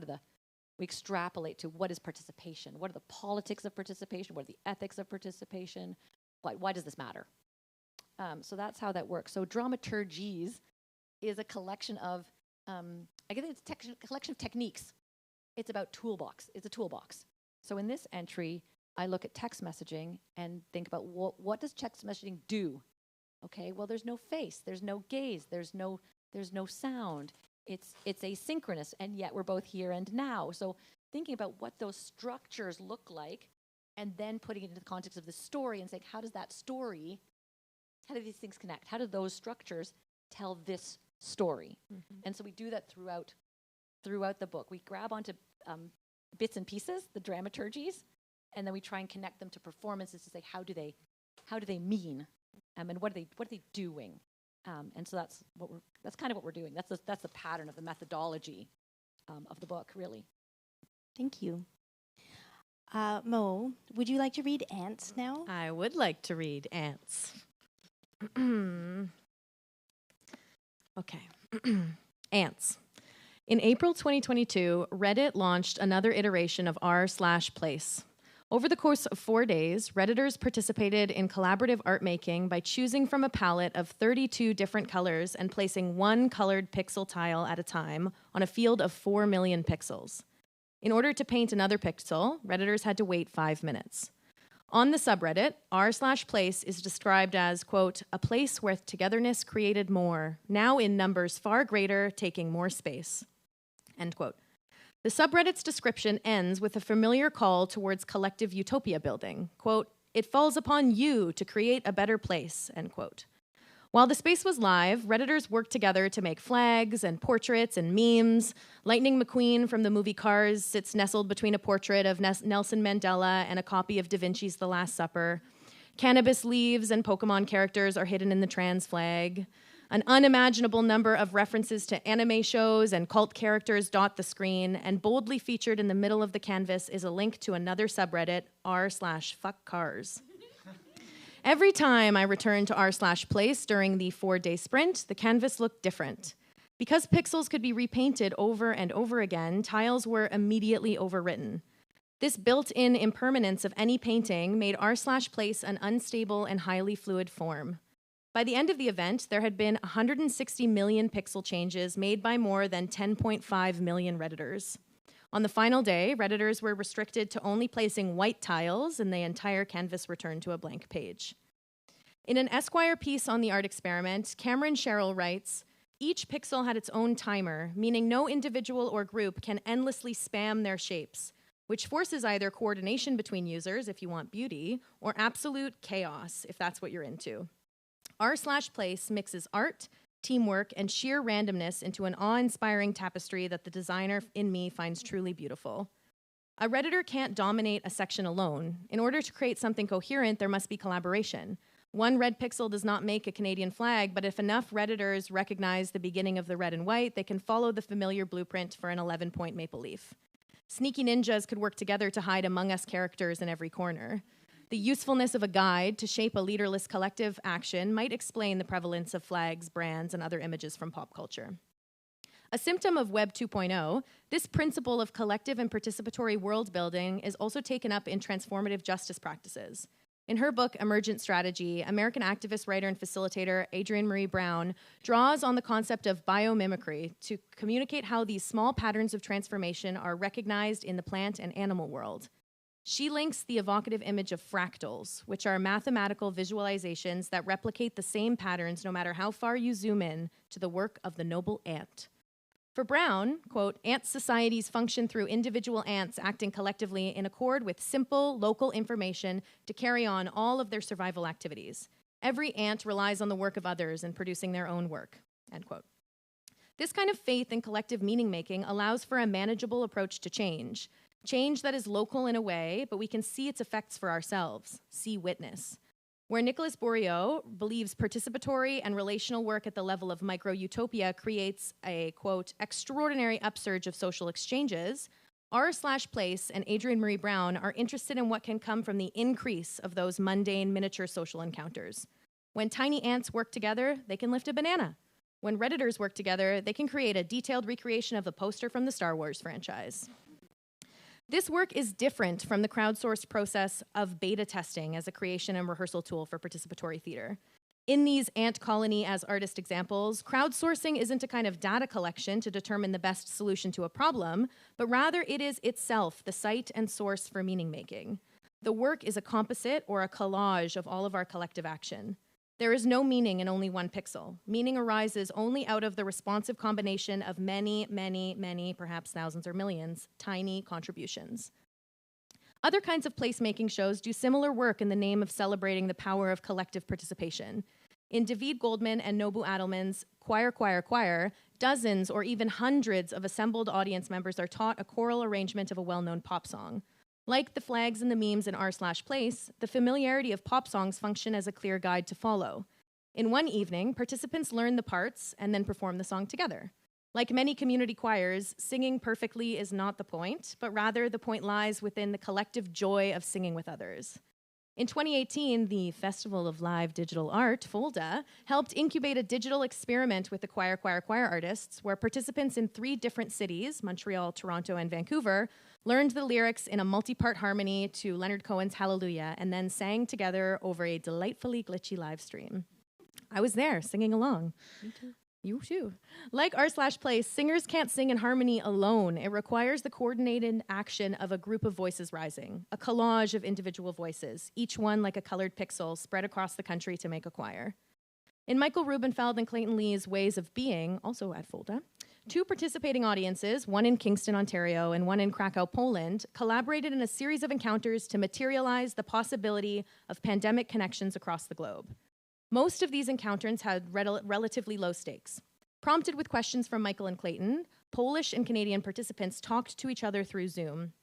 we extrapolate to what is participation? What are the politics of participation? What are the ethics of participation? Why does this matter? So that's how that works. So dramaturgies is a collection of, I guess it's a collection of techniques. It's about toolbox. It's a toolbox. So in this entry, I look at text messaging and think about what does text messaging do? Okay, well, there's no face, there's no gaze, there's no sound. It's asynchronous, and yet we're both here and now. So thinking about what those structures look like, and then putting it into the context of the story and saying, how do these things connect? How do those structures tell this story? Mm-hmm. And so we do that throughout throughout the book. We grab onto bits and pieces, the dramaturgies, and then we try and connect them to performances to say how do they mean, and what are they doing, and so that's kind of what we're doing. That's the pattern of the methodology of the book, really. Thank you. Mo, would you like to read Ants now? I would like to read Ants. Okay. Ants. In April 2022, Reddit launched another iteration of r/place. Over the course of 4 days, Redditors participated in collaborative art making by choosing from a palette of 32 different colors and placing one colored pixel tile at a time on a field of 4 million pixels. In order to paint another pixel, Redditors had to wait 5 minutes. On the subreddit, r/place is described as, quote, a place where togetherness created more, now in numbers far greater, taking more space, end quote. The subreddit's description ends with a familiar call towards collective utopia building. Quote, it falls upon you to create a better place, end quote. While the space was live, Redditors worked together to make flags and portraits and memes. Lightning McQueen from the movie Cars sits nestled between a portrait of Nelson Mandela and a copy of Da Vinci's The Last Supper. Cannabis leaves and Pokemon characters are hidden in the trans flag. An unimaginable number of references to anime shows and cult characters dot the screen, and boldly featured in the middle of the canvas is a link to another subreddit, r/fuckcars. Every time I returned to r/place during the 4-day sprint, the canvas looked different. Because pixels could be repainted over and over again, tiles were immediately overwritten. This built-in impermanence of any painting made r/place an unstable and highly fluid form. By the end of the event, there had been 160 million pixel changes made by more than 10.5 million Redditors. On the final day, Redditors were restricted to only placing white tiles, and the entire canvas returned to a blank page. In an Esquire piece on the art experiment, Cameron Sherrill writes, each pixel had its own timer, meaning no individual or group can endlessly spam their shapes, which forces either coordination between users, if you want beauty, or absolute chaos, if that's what you're into. r/place mixes art, teamwork, and sheer randomness into an awe-inspiring tapestry that the designer in me finds truly beautiful. A Redditor can't dominate a section alone. In order to create something coherent, there must be collaboration. One red pixel does not make a Canadian flag, but if enough Redditors recognize the beginning of the red and white, they can follow the familiar blueprint for an 11-point maple leaf. Sneaky ninjas could work together to hide Among Us characters in every corner. The usefulness of a guide to shape a leaderless collective action might explain the prevalence of flags, brands, and other images from pop culture. A symptom of Web 2.0, this principle of collective and participatory world building is also taken up in transformative justice practices. In her book, Emergent Strategy, American activist, writer, and facilitator Adrienne Marie Brown draws on the concept of biomimicry to communicate how these small patterns of transformation are recognized in the plant and animal world. She links the evocative image of fractals, which are mathematical visualizations that replicate the same patterns no matter how far you zoom in, to the work of the noble ant. For Brown, quote, ant societies function through individual ants acting collectively in accord with simple, local information to carry on all of their survival activities. Every ant relies on the work of others in producing their own work, end quote. This kind of faith in collective meaning-making allows for a manageable approach to change. Change that is local in a way, but we can see its effects for ourselves, see witness. Where Nicolas Bourriaud believes participatory and relational work at the level of micro-utopia creates a, quote, extraordinary upsurge of social exchanges, r/place and Adrienne Marie Brown are interested in what can come from the increase of those mundane miniature social encounters. When tiny ants work together, they can lift a banana. When Redditors work together, they can create a detailed recreation of the poster from the Star Wars franchise. This work is different from the crowdsourced process of beta testing as a creation and rehearsal tool for participatory theater. In these ant colony as artist examples, crowdsourcing isn't a kind of data collection to determine the best solution to a problem, but rather it is itself the site and source for meaning making. The work is a composite or a collage of all of our collective action. There is no meaning in only one pixel. Meaning arises only out of the responsive combination of many, many, many, perhaps thousands or millions, tiny contributions. Other kinds of placemaking shows do similar work in the name of celebrating the power of collective participation. In David Goldman and Nobu Adelman's Choir, Choir, Choir, dozens or even hundreds of assembled audience members are taught a choral arrangement of a well-known pop song. Like the flags and the memes in r/place, the familiarity of pop songs function as a clear guide to follow. In one evening, participants learn the parts and then perform the song together. Like many community choirs, singing perfectly is not the point, but rather the point lies within the collective joy of singing with others. In 2018, the Festival of Live Digital Art, FOLDA, helped incubate a digital experiment with the choir artists, where participants in 3 different cities, Montreal, Toronto, and Vancouver, learned the lyrics in a multi-part harmony to Leonard Cohen's Hallelujah, and then sang together over a delightfully glitchy live stream. I was there, singing along. Me too. You too. Like r/place, singers can't sing in harmony alone. It requires the coordinated action of a group of voices rising, a collage of individual voices, each one like a colored pixel spread across the country to make a choir. In Michael Rubenfeld and Clayton Lee's Ways of Being, also at FOLDA, 2 participating audiences, one in Kingston, Ontario, and one in Krakow, Poland, collaborated in a series of encounters to materialize the possibility of pandemic connections across the globe. Most of these encounters had relatively low stakes. Prompted with questions from Michael and Clayton, Polish and Canadian participants talked to each other through Zoom.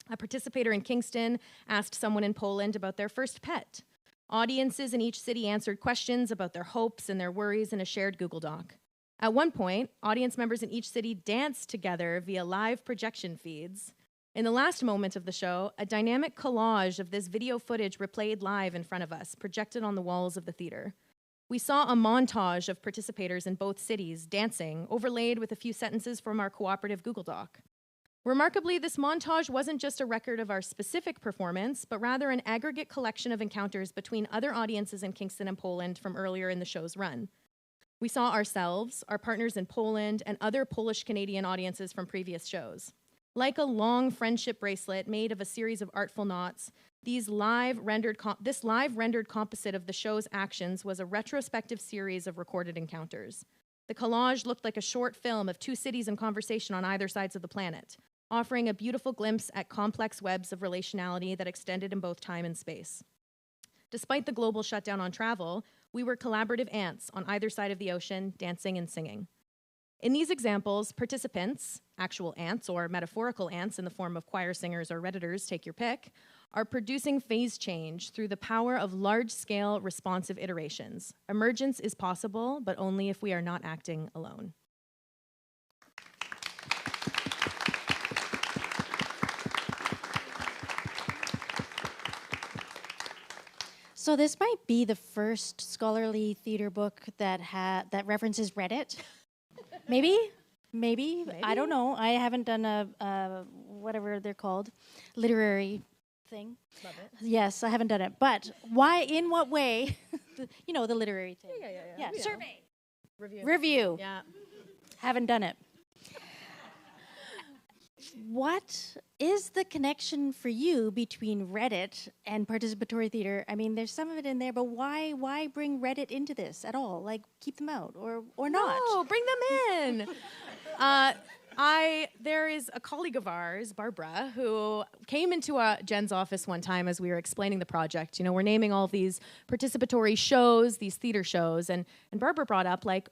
A participator in Kingston asked someone in Poland about their first pet. Audiences in each city answered questions about their hopes and their worries in a shared Google Doc. At one point, audience members in each city danced together via live projection feeds. In the last moment of the show, a dynamic collage of this video footage replayed live in front of us, projected on the walls of the theater. We saw a montage of participators in both cities dancing, overlaid with a few sentences from our cooperative Google Doc. Remarkably, this montage wasn't just a record of our specific performance, but rather an aggregate collection of encounters between other audiences in Kingston and Poland from earlier in the show's run. We saw ourselves, our partners in Poland, and other Polish-Canadian audiences from previous shows. Like a long friendship bracelet made of a series of artful knots, this live rendered composite of the show's actions was a retrospective series of recorded encounters. The collage looked like a short film of 2 cities in conversation on either sides of the planet, offering a beautiful glimpse at complex webs of relationality that extended in both time and space. Despite the global shutdown on travel, we were collaborative ants on either side of the ocean, dancing and singing. In these examples, participants, actual ants or metaphorical ants in the form of choir singers or Redditors, take your pick, are producing phase change through the power of large-scale responsive iterations. Emergence is possible, but only if we are not acting alone. So this might be the first scholarly theater book that references Reddit. Maybe. I don't know. I haven't done a whatever they're called, literary thing. Love it. Yes, I haven't done it. But why? In what way? The literary thing. Yeah. Survey. Review. Yeah. Haven't done it. What is the connection for you between Reddit and participatory theater? I mean, there's some of it in there, but why bring Reddit into this at all? Like, keep them out or not? No, bring them in. There is a colleague of ours, Barbara, who came into Jen's office one time as we were explaining the project. We're naming all of these participatory shows, these theater shows, and Barbara brought up like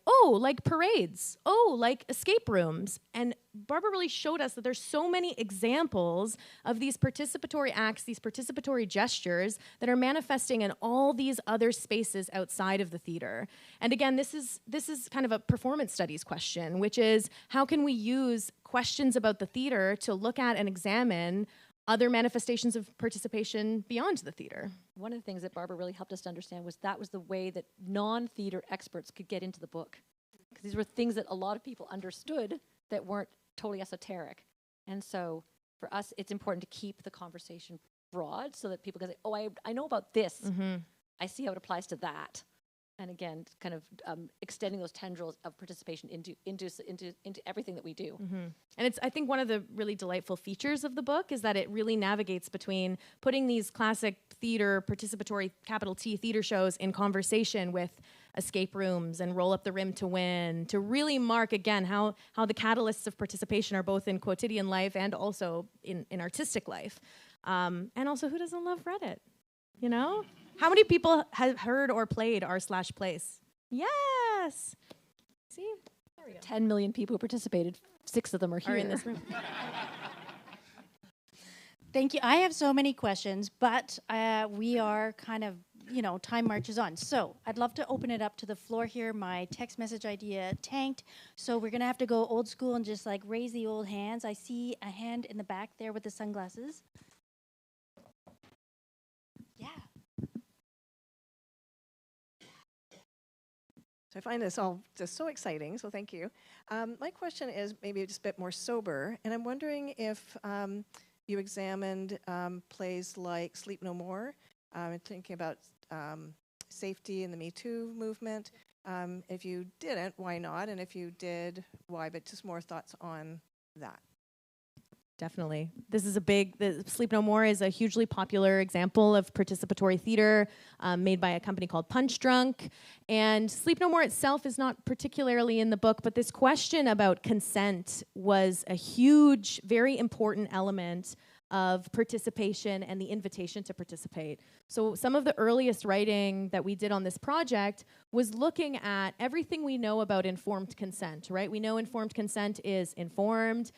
parades, like escape rooms. And Barbara really showed us that there's so many examples of these participatory acts, these participatory gestures that are manifesting in all these other spaces outside of the theater. And again, this is kind of a performance studies question, which is how can we use questions about the theater to look at and examine other manifestations of participation beyond the theater? One of the things that Barbara really helped us to understand was that was the way that non-theater experts could get into the book. Because these were things that a lot of people understood that weren't totally esoteric. And so for us, it's important to keep the conversation broad so that people can say, I know about this. Mm-hmm. I see how it applies to that. And again, kind of extending those tendrils of participation into everything that we do. Mm-hmm. And it's, I think, one of the really delightful features of the book is that it really navigates between putting these classic theater, participatory, capital T theater shows in conversation with escape rooms and Roll Up the Rim to Win, to really mark, again, how the catalysts of participation are both in quotidian life and also in artistic life. And also, who doesn't love Reddit? How many people have heard or played r/place? Yes. See? 10 million people who participated, 6 of them are here. Are in this room. Thank you. I have so many questions, but we are kind of, time marches on. So I'd love to open it up to the floor here. My text message idea tanked, so we're going to have to go old school and just raise the old hands. I see a hand in the back there with the sunglasses. Yeah. So I find this all just so exciting, so thank you. My question is maybe just a bit more sober, and I'm wondering if you examined plays like Sleep No More, thinking about safety in the Me Too movement. If you didn't, why not? And if you did, why? But just more thoughts on that. Definitely. This is Sleep No More is a hugely popular example of participatory theater made by a company called Punch Drunk. And Sleep No More itself is not particularly in the book, but this question about consent was a huge, very important element of participation and the invitation to participate. So some of the earliest writing that we did on this project was looking at everything we know about informed consent, right? We know informed consent is informed,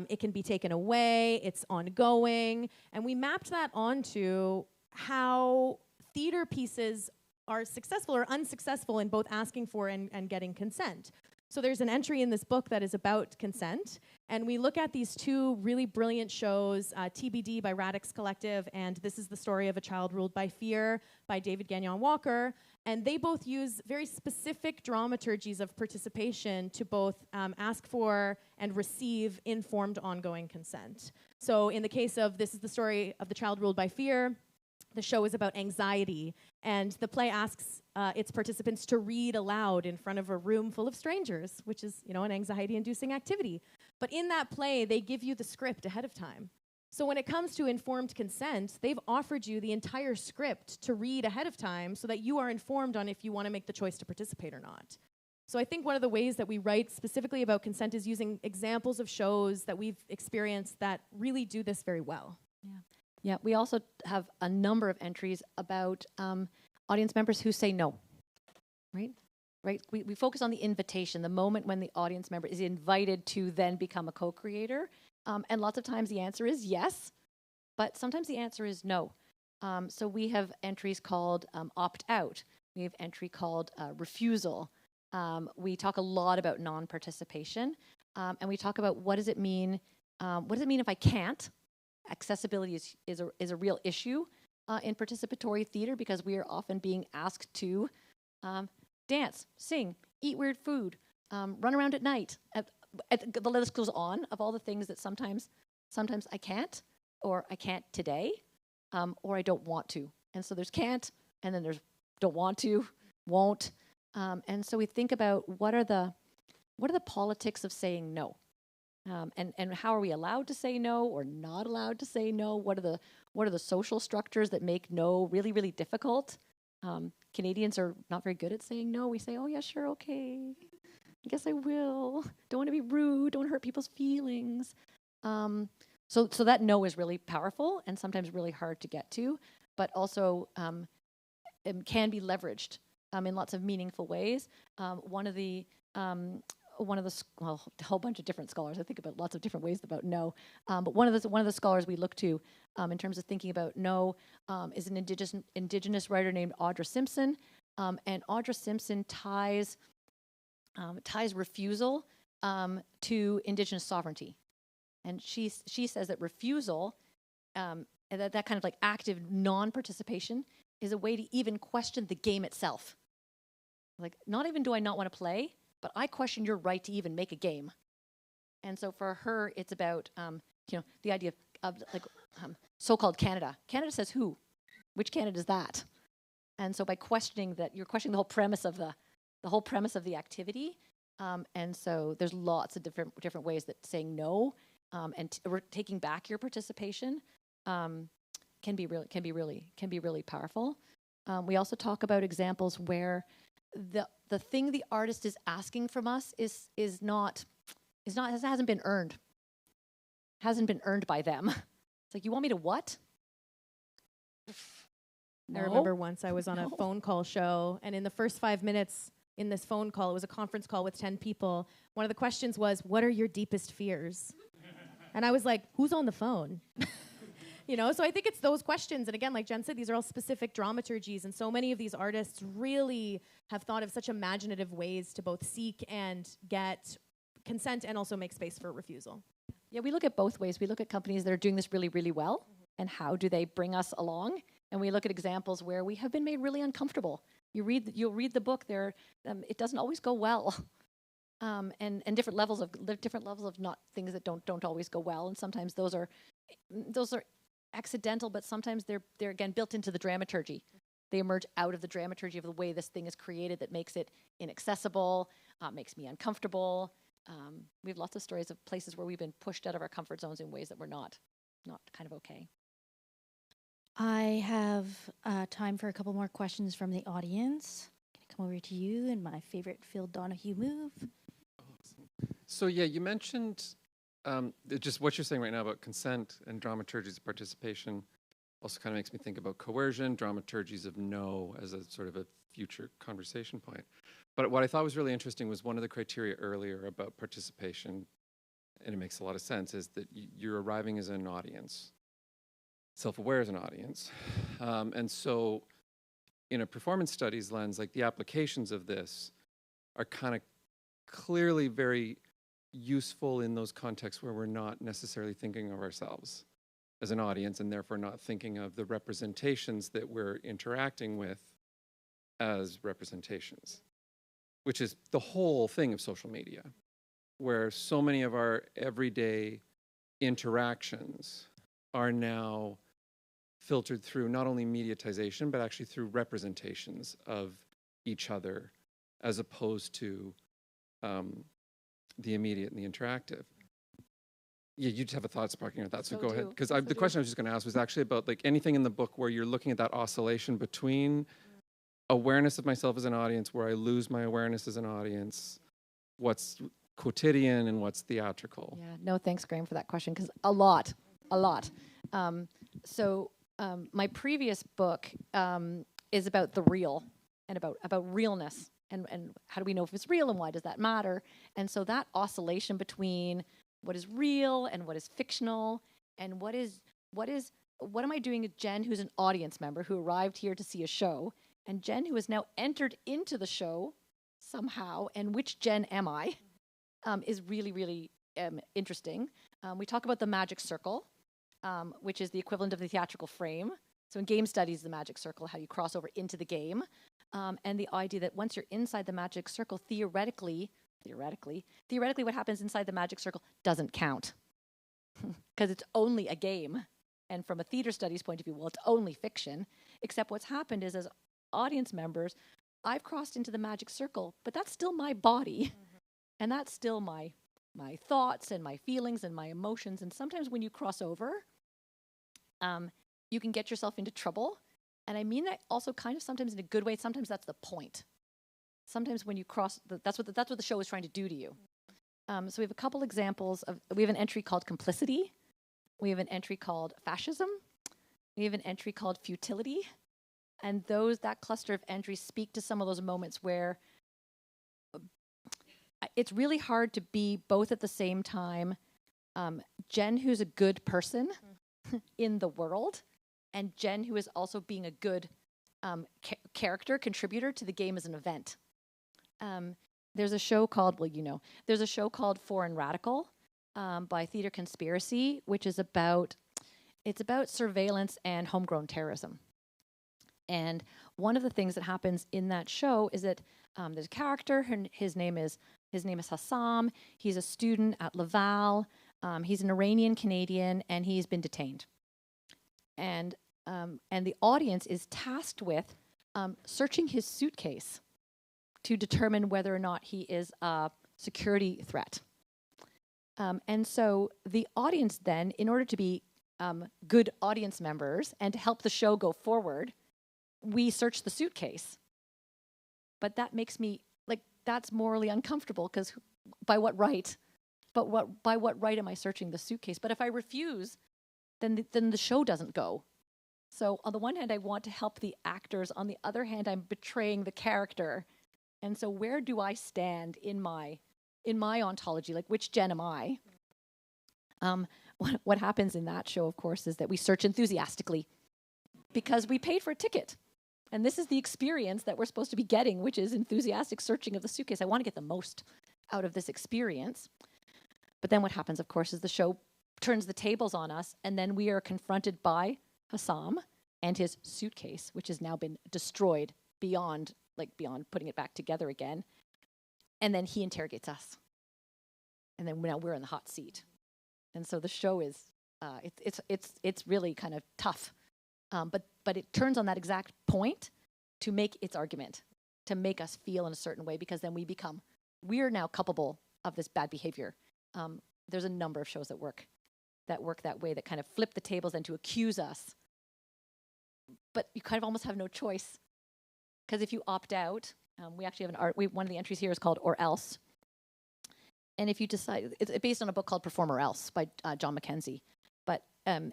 it can be taken away, it's ongoing, and we mapped that onto how theater pieces are successful or unsuccessful in both asking for and getting consent. So there's an entry in this book that is about consent, and we look at these 2 really brilliant shows, TBD by Radix Collective, and This is the Story of a Child Ruled by Fear by David Gagnon Walker, and they both use very specific dramaturgies of participation to both ask for and receive informed ongoing consent. So in the case of This is the Story of the Child Ruled by Fear, the show is about anxiety, and the play asks its participants to read aloud in front of a room full of strangers, which is, an anxiety-inducing activity. But in that play, they give you the script ahead of time. So when it comes to informed consent, they've offered you the entire script to read ahead of time so that you are informed on if you want to make the choice to participate or not. So I think one of the ways that we write specifically about consent is using examples of shows that we've experienced that really do this very well. Yeah, we also have a number of entries about audience members who say no, right? We focus on the invitation, the moment when the audience member is invited to then become a co-creator. And lots of times the answer is yes, but sometimes the answer is no. So we have entries called opt out. We have entry called refusal. We talk a lot about non-participation, and we talk about what does it mean if I can't? Accessibility is a real issue in participatory theater because we are often being asked to dance, sing, eat weird food, run around at night. The list goes on of all the things that sometimes I can't, or I can't today, or I don't want to. And so there's can't, and then there's don't want to, won't. And so we think about what are the politics of saying no. And how are we allowed to say no or not allowed to say no? What are the social structures that make no really, really difficult? Canadians are not very good at saying no. We say, oh yeah, sure, okay. I guess I will. Don't want to be rude. Don't hurt people's feelings. So that no is really powerful and sometimes really hard to get to, but also it can be leveraged in lots of meaningful ways. One of the a whole bunch of different scholars. I think about lots of different ways about no. But one of the scholars we look to in terms of thinking about no is an indigenous writer named Audra Simpson, and Audra Simpson ties refusal to Indigenous sovereignty, and she says that refusal, and that kind of like active non-participation, is a way to even question the game itself. Like, not even do I not want to play, but I question your right to even make a game. And so for her, it's about the idea of so-called Canada. Canada says who? Which Canada is that? And so by questioning that, you're questioning the whole premise of the activity. And so there's lots of different ways that saying no and taking back your participation can be really powerful. We also talk about examples where the thing the artist is asking from us hasn't been earned. Hasn't been earned by them. It's like, you want me to what? No. I remember once I was on a phone call show, and in the first 5 minutes, in this phone call. It was a conference call with 10 people. One of the questions was, what are your deepest fears? And I was like, who's on the phone? You know, so I think it's those questions. And again, like Jen said, these are all specific dramaturgies. And so many of these artists really have thought of such imaginative ways to both seek and get consent and also make space for refusal. Yeah, we look at both ways. We look at companies that are doing this really, really well, and how do they bring us along? And we look at examples where we have been made really uncomfortable. You'll read the book. There, it doesn't always go well, and different levels of not things that don't always go well. And sometimes those are accidental, but sometimes they're again built into the dramaturgy. They emerge out of the dramaturgy of the way this thing is created that makes it inaccessible, makes me uncomfortable. We have lots of stories of places where we've been pushed out of our comfort zones in ways that were not kind of okay. I have time for a couple more questions from the audience. I'm gonna come over to you in my favorite Phil Donahue move. Awesome. So yeah, you mentioned just what you're saying right now about consent and dramaturgies of participation also kind of makes me think about coercion, dramaturgies of no as a sort of a future conversation point. But what I thought was really interesting was one of the criteria earlier about participation, and it makes a lot of sense, is that you're arriving as an audience, self-aware as an audience. And so in a performance studies lens, like the applications of this are kind of clearly very useful in those contexts where we're not necessarily thinking of ourselves as an audience, and therefore not thinking of the representations that we're interacting with as representations, which is the whole thing of social media, where so many of our everyday interactions are now filtered through not only mediatization, but actually through representations of each other, as opposed to the immediate and the interactive. Yeah, you just have a thought sparking at that, so go ahead. Because the question I was just going to ask was actually about like anything in the book where you're looking at that oscillation between awareness of myself as an audience, where I lose my awareness as an audience, what's quotidian and what's theatrical. Yeah, no, thanks, Graham, for that question, because a lot. My previous book is about the real and about realness and how do we know if it's real and why does that matter? And so that oscillation between what is real and what is fictional and what am I doing with Jen, who's an audience member who arrived here to see a show, and Jen, who has now entered into the show somehow, and which Jen am I, is really, really interesting. We talk about the magic circle, which is the equivalent of the theatrical frame. So in game studies, the magic circle, how you cross over into the game. And the idea that once you're inside the magic circle, theoretically, what happens inside the magic circle doesn't count because it's only a game. And from a theater studies point of view, well, it's only fiction, except what's happened is as audience members, I've crossed into the magic circle, but that's still my body. And that's still my thoughts and my feelings and my emotions. And sometimes when you cross over, you can get yourself into trouble. And I mean that also kind of sometimes in a good way. Sometimes that's the point. Sometimes when you cross, that's what the show is trying to do to you. So we have a couple examples we have an entry called complicity. We have an entry called fascism. We have an entry called futility. And that cluster of entries speak to some of those moments where it's really hard to be both at the same time Jen, who's a good person in the world, and Jen, who is also being a good character, contributor to the game as an event. There's a show called, there's a show called Foreign Radical by Theater Conspiracy, which is about surveillance and homegrown terrorism. And one of the things that happens in that show is that there's a character, his name is Hassam. He's a student at Laval. He's an Iranian Canadian, and he's been detained. And the audience is tasked with searching his suitcase to determine whether or not he is a security threat. And so the audience then, in order to be good audience members and to help the show go forward, we search the suitcase. But that makes me, that's morally uncomfortable, because by what right? By what right am I searching the suitcase? But if I refuse, then the show doesn't go. So on the one hand, I want to help the actors. On the other hand, I'm betraying the character And so where do I stand in my ontology? Like, which Jenn am I? What happens in that show, of course, is that we search enthusiastically because we paid for a ticket. And this is the experience that we're supposed to be getting, which is enthusiastic searching of the suitcase. I want to get the most out of this experience. But then what happens, of course, is the show turns the tables on us, and then we are confronted by Hassam and his suitcase, which has now been destroyed beyond putting it back together again. And then he interrogates us. And then now we're in the hot seat. And so the show is, it's really kind of tough. But it turns on that exact point to make its argument, to make us feel in a certain way, because then we're now culpable of this bad behavior. There's a number of shows that work that way, that kind of flip the tables and to accuse us. But you kind of almost have no choice, because if you opt out, we actually have one of the entries here is called Or Else. And if you decide, it's based on a book called Perform or Else by John Mackenzie. But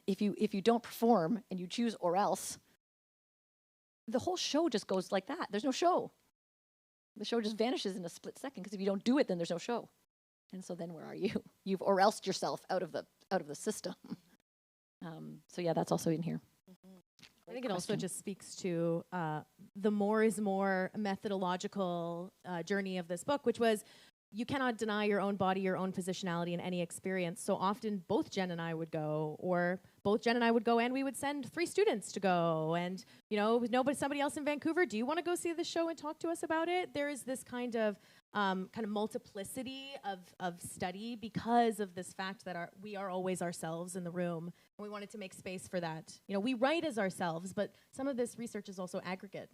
if you don't perform and you choose Or Else, the whole show just goes like that. There's no show. The show just vanishes in a split second, because if you don't do it, then there's no show. And so then where are you? You've Or Elsed yourself out of the system. So yeah, that's also in here. I think it also just speaks to the more is more methodological journey of this book, which was, you cannot deny your own body, your own positionality in any experience. So often both Jenn and I would go, or both Jenn and I would go, and we would send 3 students to go. And, somebody else in Vancouver, do you want to go see the show and talk to us about it? There is this kind of multiplicity of study because of this fact that we are always ourselves in the room. And we wanted to make space for that. We write as ourselves, but some of this research is also aggregate.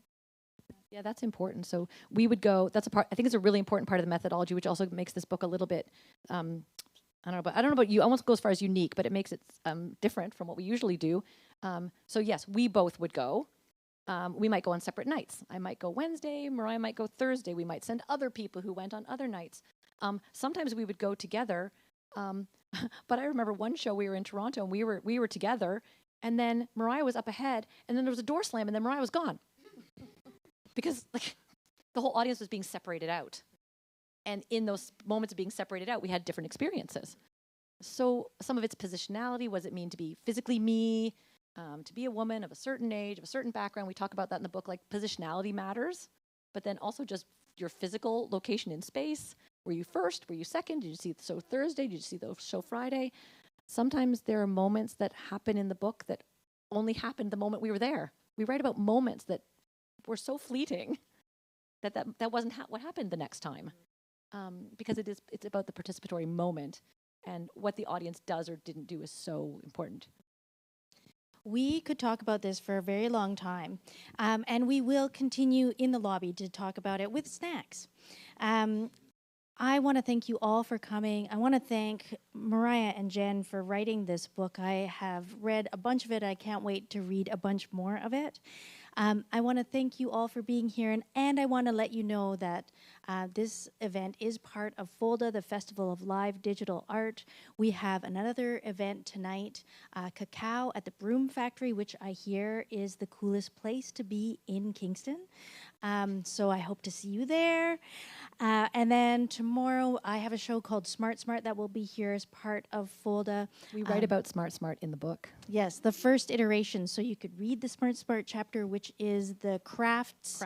Yeah, that's important. So we would go, that's a part, I think it's a really important part of the methodology, which also makes this book a little bit, I don't know about you, I won't go as far as unique, but it makes it different from what we usually do. So yes, we both would go. We might go on separate nights. I might go Wednesday, Mariah might go Thursday. We might send other people who went on other nights. Sometimes we would go together. But I remember one show we were in Toronto, and we were together, and then Mariah was up ahead, and then there was a door slam, and then Mariah was gone. Because the whole audience was being separated out. And in those moments of being separated out, we had different experiences. So some of its positionality, what does it mean to be physically me, to be a woman of a certain age, of a certain background. We talk about that in the book, like positionality matters, but then also just your physical location in space. Were you first? Were you second? Did you see the show Thursday? Did you see the show Friday? Sometimes there are moments that happen in the book that only happened the moment we were there. We write about moments that were so fleeting that wasn't what happened the next time, because it's about the participatory moment, and what the audience does or didn't do is so important. We could talk about this for a very long time, and we will continue in the lobby to talk about it with snacks. I want to thank you all for coming. I want to thank Mariah and Jenn for writing this book. I have read a bunch of it. I can't wait to read a bunch more of it. I want to thank you all for being here, and I want to let you know that this event is part of FOLDA, the Festival of Live Digital Art. We have another event tonight, Cacao at the Broom Factory, which I hear is the coolest place to be in Kingston. So I hope to see you there. And then tomorrow I have a show called Smart Smart that will be here as part of FOLDA. We write about Smart Smart in the book. Yes, the first iteration. So you could read the Smart Smart chapter, which is the crafts,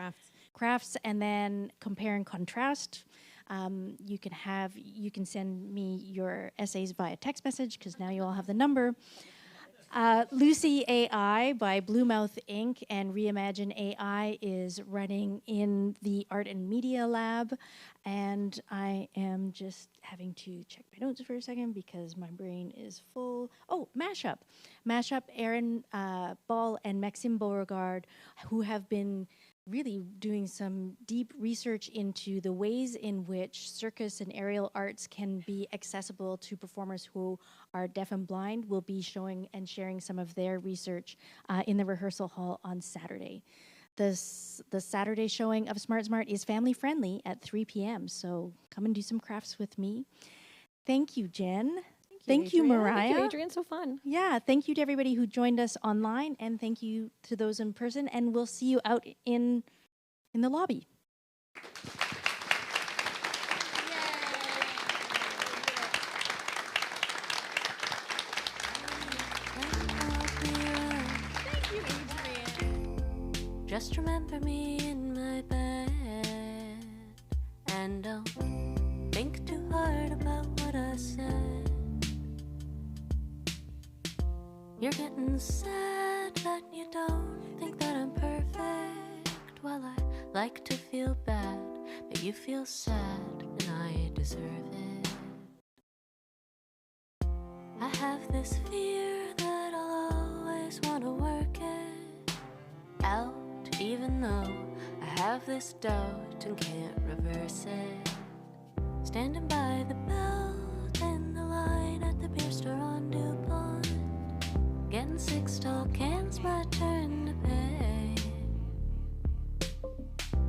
and then compare and contrast. You can send me your essays via text message, because now you all have the number. Lucy AI by Bluemouth Inc. and Reimagine AI is running in the Art and Media Lab, and I am just having to check my notes for a second because my brain is full. Oh, Mashup, Aaron Ball and Maxime Beauregard, who have been really doing some deep research into the ways in which circus and aerial arts can be accessible to performers who are deaf and blind, will be showing and sharing some of their research in the rehearsal hall on Saturday. The Saturday showing of Smart Smart is family friendly at 3 p.m., so come and do some crafts with me. Thank you, Jenn. Thank you, Mariah. Thank you, Adrian. So fun. Yeah, thank you to everybody who joined us online, and thank you to those in person, and we'll see you out in the lobby. Just remember me in my bed, and don't think too hard about what I said. You're getting sad that you don't think that I'm perfect. Well, I like to feel bad, but you feel sad, and I deserve it. I have this fear that I'll always want to work it out, even though I have this doubt and can't reverse it. Standing by the belt in the line at the beer store on DuPont, getting 6 tall cans, my turn to pay.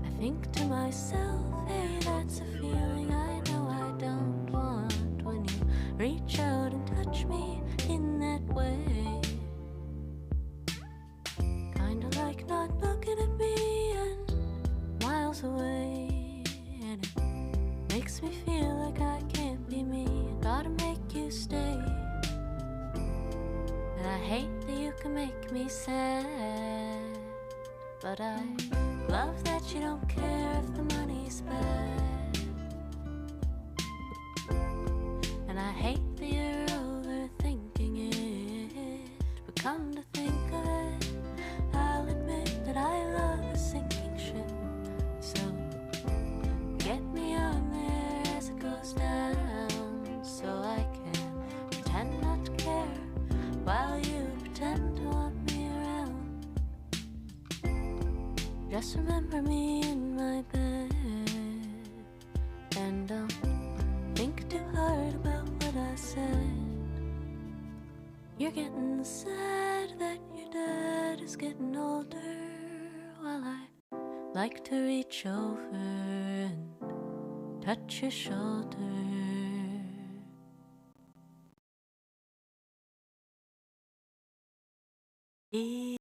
I think to myself, hey, that's a feeling I know I don't want when you reach out and touch me in that way. Kinda like not looking at me and miles away, and it makes me feel like I can't be me. I gotta make you stay. And I hate that you can make me sad, but I love that you don't care if the money's bad. And I hate that you're overthinking it, but come to think of it, I'll admit that I love a sinking ship. So get me on there as it goes down, so I can pretend not to care while you pretend to want me around. Just remember me in my bed, and don't think too hard about what I said. You're getting sad that your dad is getting older, while I like to reach over and touch your shoulder.